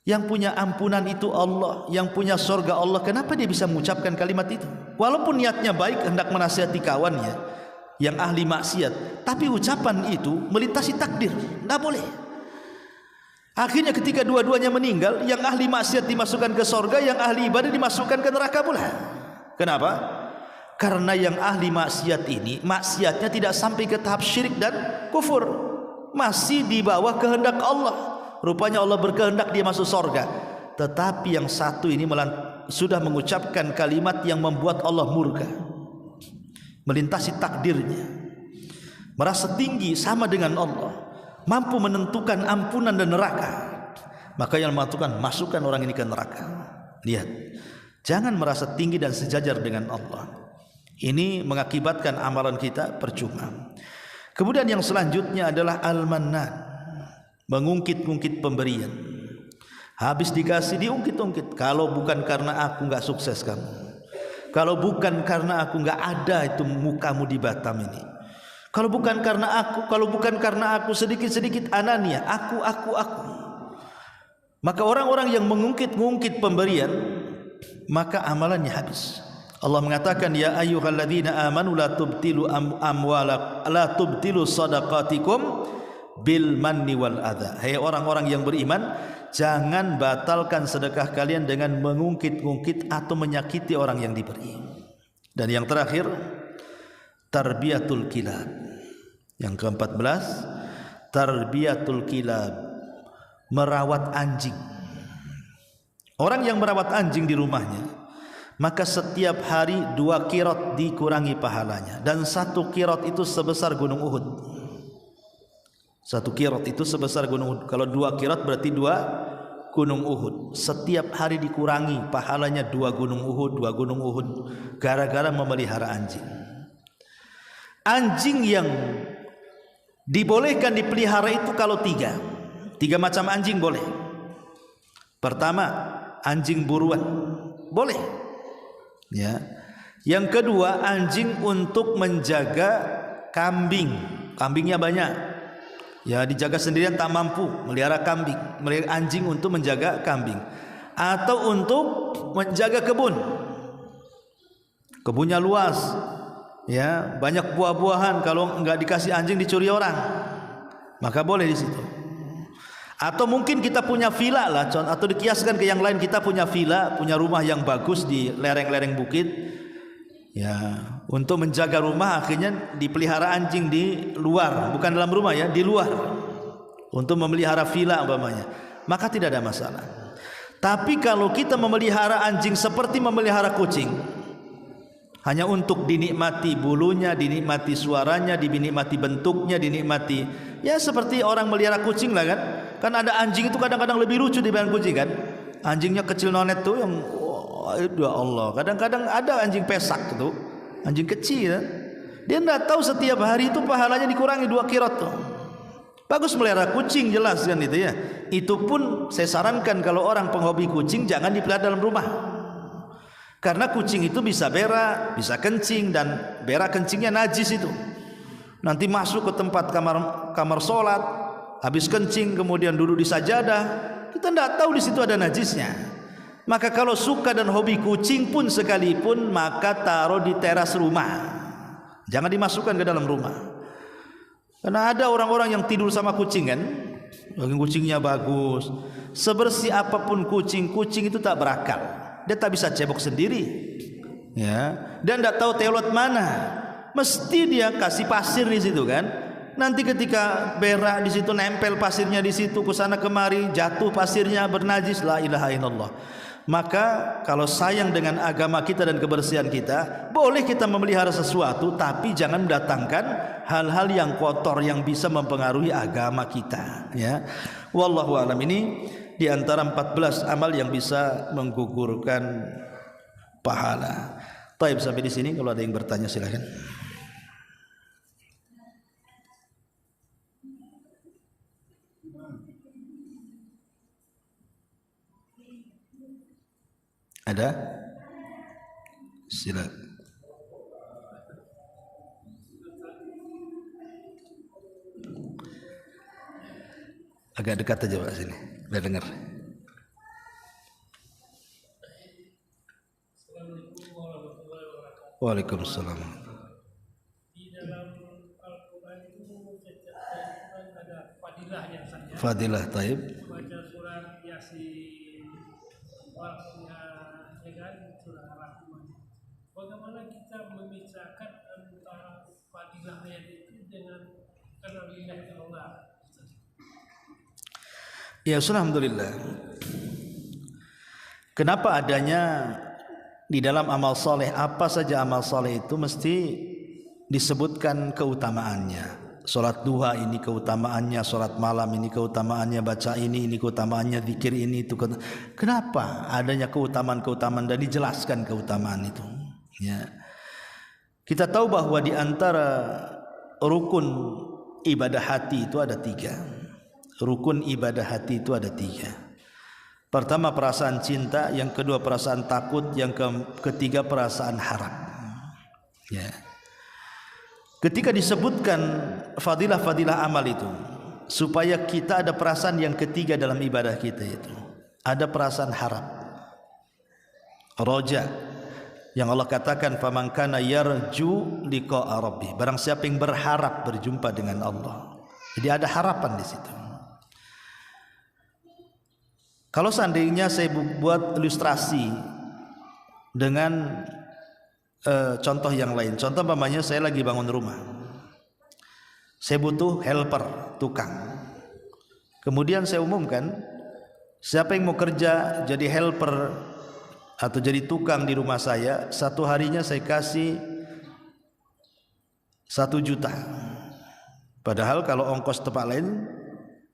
Yang punya ampunan itu Allah, yang punya sorga Allah. Kenapa dia bisa mengucapkan kalimat itu? Walaupun niatnya baik, hendak menasihati kawannya yang ahli maksiat, tapi ucapan itu melintasi takdir, tidak boleh. Akhirnya ketika dua-duanya meninggal, yang ahli maksiat dimasukkan ke sorga, yang ahli ibadah dimasukkan ke neraka pula. Kenapa? Karena yang ahli maksiat ini, maksiatnya tidak sampai ke tahap syirik dan kufur, masih di bawah kehendak Allah. Rupanya Allah berkehendak dia masuk sorga. Tetapi yang satu ini sudah mengucapkan kalimat yang membuat Allah murka, melintasi takdirnya, merasa tinggi sama dengan Allah, mampu menentukan ampunan dan neraka. Maka yang menentukan, masukkan orang ini ke neraka. Lihat, jangan merasa tinggi dan sejajar dengan Allah. Ini mengakibatkan amalan kita percuma. Kemudian yang selanjutnya adalah al-mannan, mengungkit-ungkit pemberian. Habis dikasih diungkit-ungkit. Kalau bukan karena aku nggak sukses kamu, kalau bukan karena aku nggak ada itu mukamu di Batam ini, kalau bukan karena aku sedikit-sedikit anania, aku. Maka orang-orang yang mengungkit-ungkit pemberian, maka amalannya habis. Allah mengatakan, ya ayyuhalladzina amanu la tubtilu la tubtilu sadaqatikum bil manni wal adha. Hai orang-orang yang beriman, jangan batalkan sedekah kalian dengan mengungkit-ungkit atau menyakiti orang yang diberi. Dan yang terakhir, tarbiyatul kilab. Yang ke-14, tarbiyatul kilab, merawat anjing. Orang yang merawat anjing di rumahnya, maka setiap hari 2 qirot dikurangi pahalanya, dan 1 qirot itu sebesar gunung Uhud. 1 qirot itu sebesar gunung Uhud. Kalau 2 qirot berarti 2 gunung Uhud. Setiap hari dikurangi pahalanya 2 gunung Uhud, 2 gunung Uhud, gara-gara memelihara anjing. Anjing yang dibolehkan dipelihara itu kalau 3 macam anjing boleh. Pertama, anjing buruan, boleh. Ya. Yang kedua, anjing untuk menjaga kambing. Kambingnya banyak. Ya, dijaga sendirian tak mampu melihara kambing, melihara anjing untuk menjaga kambing, atau untuk menjaga kebun. Kebunnya luas, ya, banyak buah-buahan, kalau enggak dikasih anjing dicuri orang, maka boleh di situ. Atau mungkin kita punya villa lah, atau dikiaskan ke yang lain, kita punya villa, punya rumah yang bagus di lereng-lereng bukit. Ya, untuk menjaga rumah akhirnya dipelihara anjing di luar, bukan dalam rumah ya, di luar, untuk memelihara villa umpamanya, maka tidak ada masalah. Tapi kalau kita memelihara anjing seperti memelihara kucing, hanya untuk dinikmati bulunya, dinikmati suaranya, dinikmati bentuknya, dinikmati, ya seperti orang melihara kucing lah kan. Kan ada anjing itu kadang-kadang lebih lucu dibanding kucing kan. Anjingnya kecil nonet tuh yang ya Allah, kadang-kadang ada anjing pesak itu, anjing kecil, dia tidak tahu setiap hari itu pahalanya dikurangi 2 qirot tuh. Bagus melihara kucing, jelas kan itu ya. Itu pun saya sarankan kalau orang penghobi kucing jangan dipelihara dalam rumah, karena kucing itu bisa berak, bisa kencing, dan berak kencingnya najis itu. Nanti masuk ke tempat kamar sholat, habis kencing kemudian duduk di sajadah, kita tidak tahu di situ ada najisnya. Maka kalau suka dan hobi kucing pun sekalipun, maka taruh di teras rumah, jangan dimasukkan ke dalam rumah. Karena ada orang-orang yang tidur sama kucing kan, kucingnya bagus, sebersih apapun kucing itu tak berakal, dia tak bisa cebok sendiri, ya, dan tidak tahu toilet mana, mesti dia kasih pasir di situ kan. Nanti ketika berak di situ nempel pasirnya di situ, kesana kemari jatuh pasirnya bernajis, la ilaha illallah. Maka kalau sayang dengan agama kita dan kebersihan kita, boleh kita memelihara sesuatu, tapi jangan mendatangkan hal-hal yang kotor yang bisa mempengaruhi agama kita, ya. Wallahu a'lam. Ini di antara 14 amal yang bisa menggugurkan pahala. Taib, sampai di sini. Kalau ada yang bertanya silakan. Ada? Silakan. Agak dekat aja Pak sini, biar dengar. Waalaikumsalam. Di dalam Al-Quran itu ada fadilahnya saja. Fadilah, taib. Baca surat Yasin, waktunya, ya kan, surat Ar-Rahman. Bagaimana kita memisahkan antara fadilah ayat itu dengan kenalilah Allah? Ya, alhamdulillah. Kenapa adanya di dalam amal soleh, apa saja amal soleh itu mesti disebutkan keutamaannya. Salat duha ini keutamaannya, salat malam ini keutamaannya, baca ini keutamaannya, zikir ini itu. Kenapa adanya keutamaan-keutamaan dan dijelaskan keutamaan itu? Ya. Kita tahu bahwa di antara rukun ibadah hati itu ada 3. Rukun ibadah hati itu ada 3. Pertama perasaan cinta, yang kedua perasaan takut, yang ketiga perasaan harap. Ya. Ketika disebutkan fadilah-fadilah amal itu, supaya kita ada perasaan yang ketiga dalam ibadah kita itu, ada perasaan harap, roja, yang Allah katakan faman kana yarju liqa'a rabbih, barang siapa yang berharap berjumpa dengan Allah. Jadi ada harapan di situ. Kalau seandainya saya buat ilustrasi dengan contoh yang lain, contoh umpamanya saya lagi bangun rumah, saya butuh helper, tukang. Kemudian saya umumkan, siapa yang mau kerja jadi helper atau jadi tukang di rumah saya, satu harinya saya kasih 1 juta. Padahal kalau ongkos tempat lain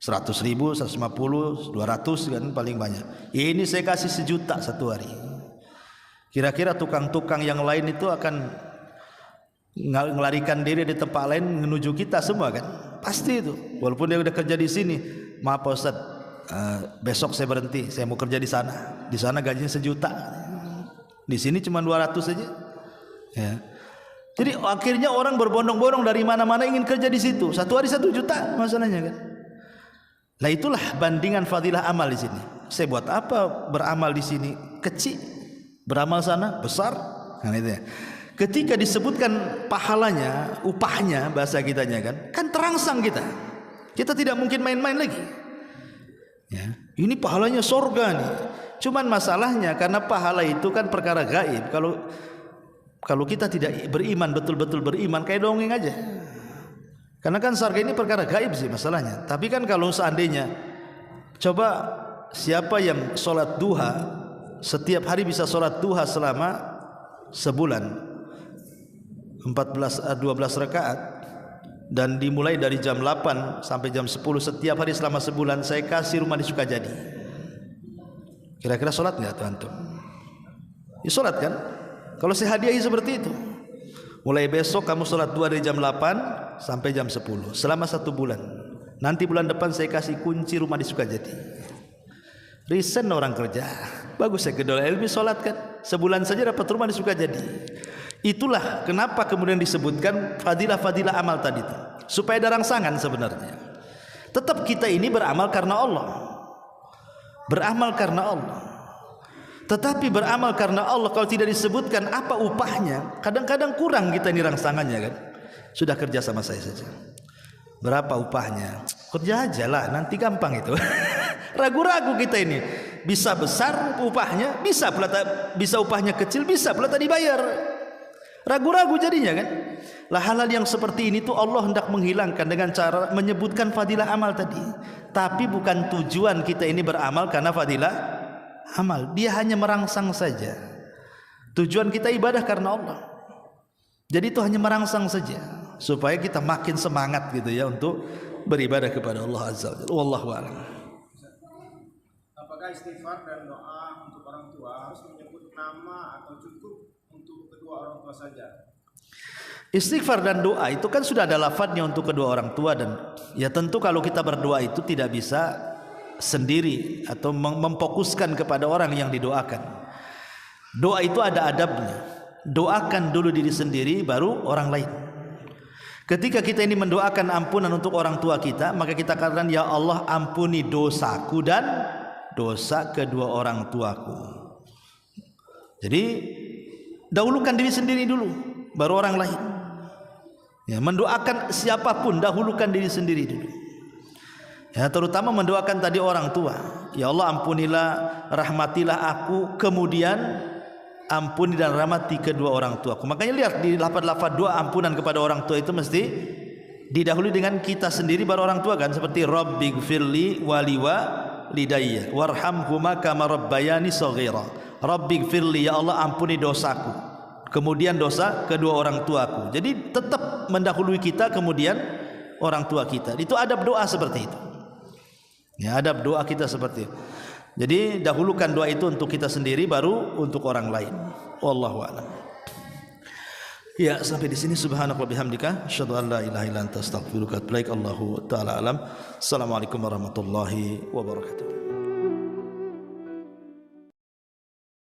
100.000, 150, 200 kan paling banyak. Ini saya kasih 1 juta 1 hari. Kira-kira tukang-tukang yang lain itu akan ngelarikan diri di tempat lain menuju kita semua kan? Pasti itu. Walaupun dia udah kerja di sini, maaf Pak Ustaz, besok saya berhenti, saya mau kerja di sana. Di sana gajinya 1 juta. Di sini cuma 200 saja. Ya. Jadi akhirnya orang berbondong-bondong dari mana-mana ingin kerja di situ. 1 hari 1 juta masalahnya kan? Nah itulah bandingan fadilah amal di sini. Saya buat apa beramal di sini kecil, beramal sana besar. Nah, itu ya. Ketika disebutkan pahalanya, upahnya bahasa kitanya kan terangsang kita. Kita tidak mungkin main-main lagi. Ya, ini pahalanya surga nih. Cuman masalahnya karena pahala itu kan perkara gaib. Kalau kita tidak beriman, betul-betul beriman, kayak dongeng aja. Karena kan surga ini perkara gaib sih masalahnya. Tapi kan kalau seandainya, coba siapa yang sholat duha setiap hari bisa sholat duha selama sebulan, 12 rakaat, dan dimulai dari jam 8 sampai jam 10 setiap hari selama sebulan, saya kasih rumah di Sukajadi. Kira-kira sholat nggak tuh antum? Ya sholat kan? Kalau saya hadiahi seperti itu, mulai besok kamu sholat duha dari jam 8 sampai jam 10 selama 1 bulan. Nanti bulan depan saya kasih kunci rumah di Sukajadi. Resign orang kerja, bagus saya ke Darul Ilmi sholat kan, sebulan saja dapat rumah di Sukajadi. Itulah kenapa kemudian disebutkan fadilah-fadilah amal tadi itu, supaya ada rangsangan sebenarnya. Tetap kita ini beramal karena Allah, beramal karena Allah. Tetapi beramal karena Allah kalau tidak disebutkan apa upahnya, kadang-kadang kurang kita ini rangsangannya kan. Sudah kerja sama saya saja, berapa upahnya? Kerja aja lah, nanti gampang itu. Ragu-ragu kita ini, bisa besar upahnya, bisa pula bisa upahnya kecil, bisa pula tak dibayar. Ragu-ragu jadinya kan. Lah hal-hal yang seperti ini tuh Allah hendak menghilangkan dengan cara menyebutkan fadilah amal tadi. Tapi bukan tujuan kita ini beramal karena fadilah amal, dia hanya merangsang saja. Tujuan kita ibadah karena Allah. Jadi itu hanya merangsang saja supaya kita makin semangat gitu ya untuk beribadah kepada Allah Azza wa Jalla. Wallahu a'lam. apakah istighfar dan doa untuk orang tua harus menyebut nama atau cukup untuk kedua orang tua saja? Istighfar dan doa itu kan sudah ada lafadznya untuk kedua orang tua, dan ya tentu kalau kita berdoa itu tidak bisa sendiri atau memfokuskan kepada orang yang didoakan. Doa itu ada adabnya. Doakan dulu diri sendiri baru orang lain. Ketika kita ini mendoakan ampunan untuk orang tua kita, maka kita katakan, ya Allah ampuni dosaku dan dosa kedua orang tuaku. Jadi dahulukan diri sendiri dulu baru orang lain. Ya, mendoakan siapapun dahulukan diri sendiri dulu. Ya, terutama mendoakan tadi orang tua. Ya Allah ampunilah, rahmatilah aku, kemudian ampuni dan rahmati kedua orang tuaku. Makanya lihat di lafaz-lafaz doa ampunan kepada orang tua itu mesti didahului dengan kita sendiri baru orang tua kan, seperti rabbighfirli wali walidayya warhamhuma kama rabbayani shaghira. Rabbighfirli, ya Allah ampuni dosaku, kemudian dosa kedua orang tuaku. Jadi tetap mendahului kita kemudian orang tua kita. Itu adab doa seperti itu. Ya, adab doa kita seperti itu. Jadi dahulukan doa itu untuk kita sendiri baru untuk orang lain. Wallahu a'lam. Ya, sampai di sini subhanaka wa bihamdika asyhadu an la ilaha illa anta astaghfiruka wa atubu ilaik. Allahu taala alam. Assalamualaikum warahmatullahi wabarakatuh.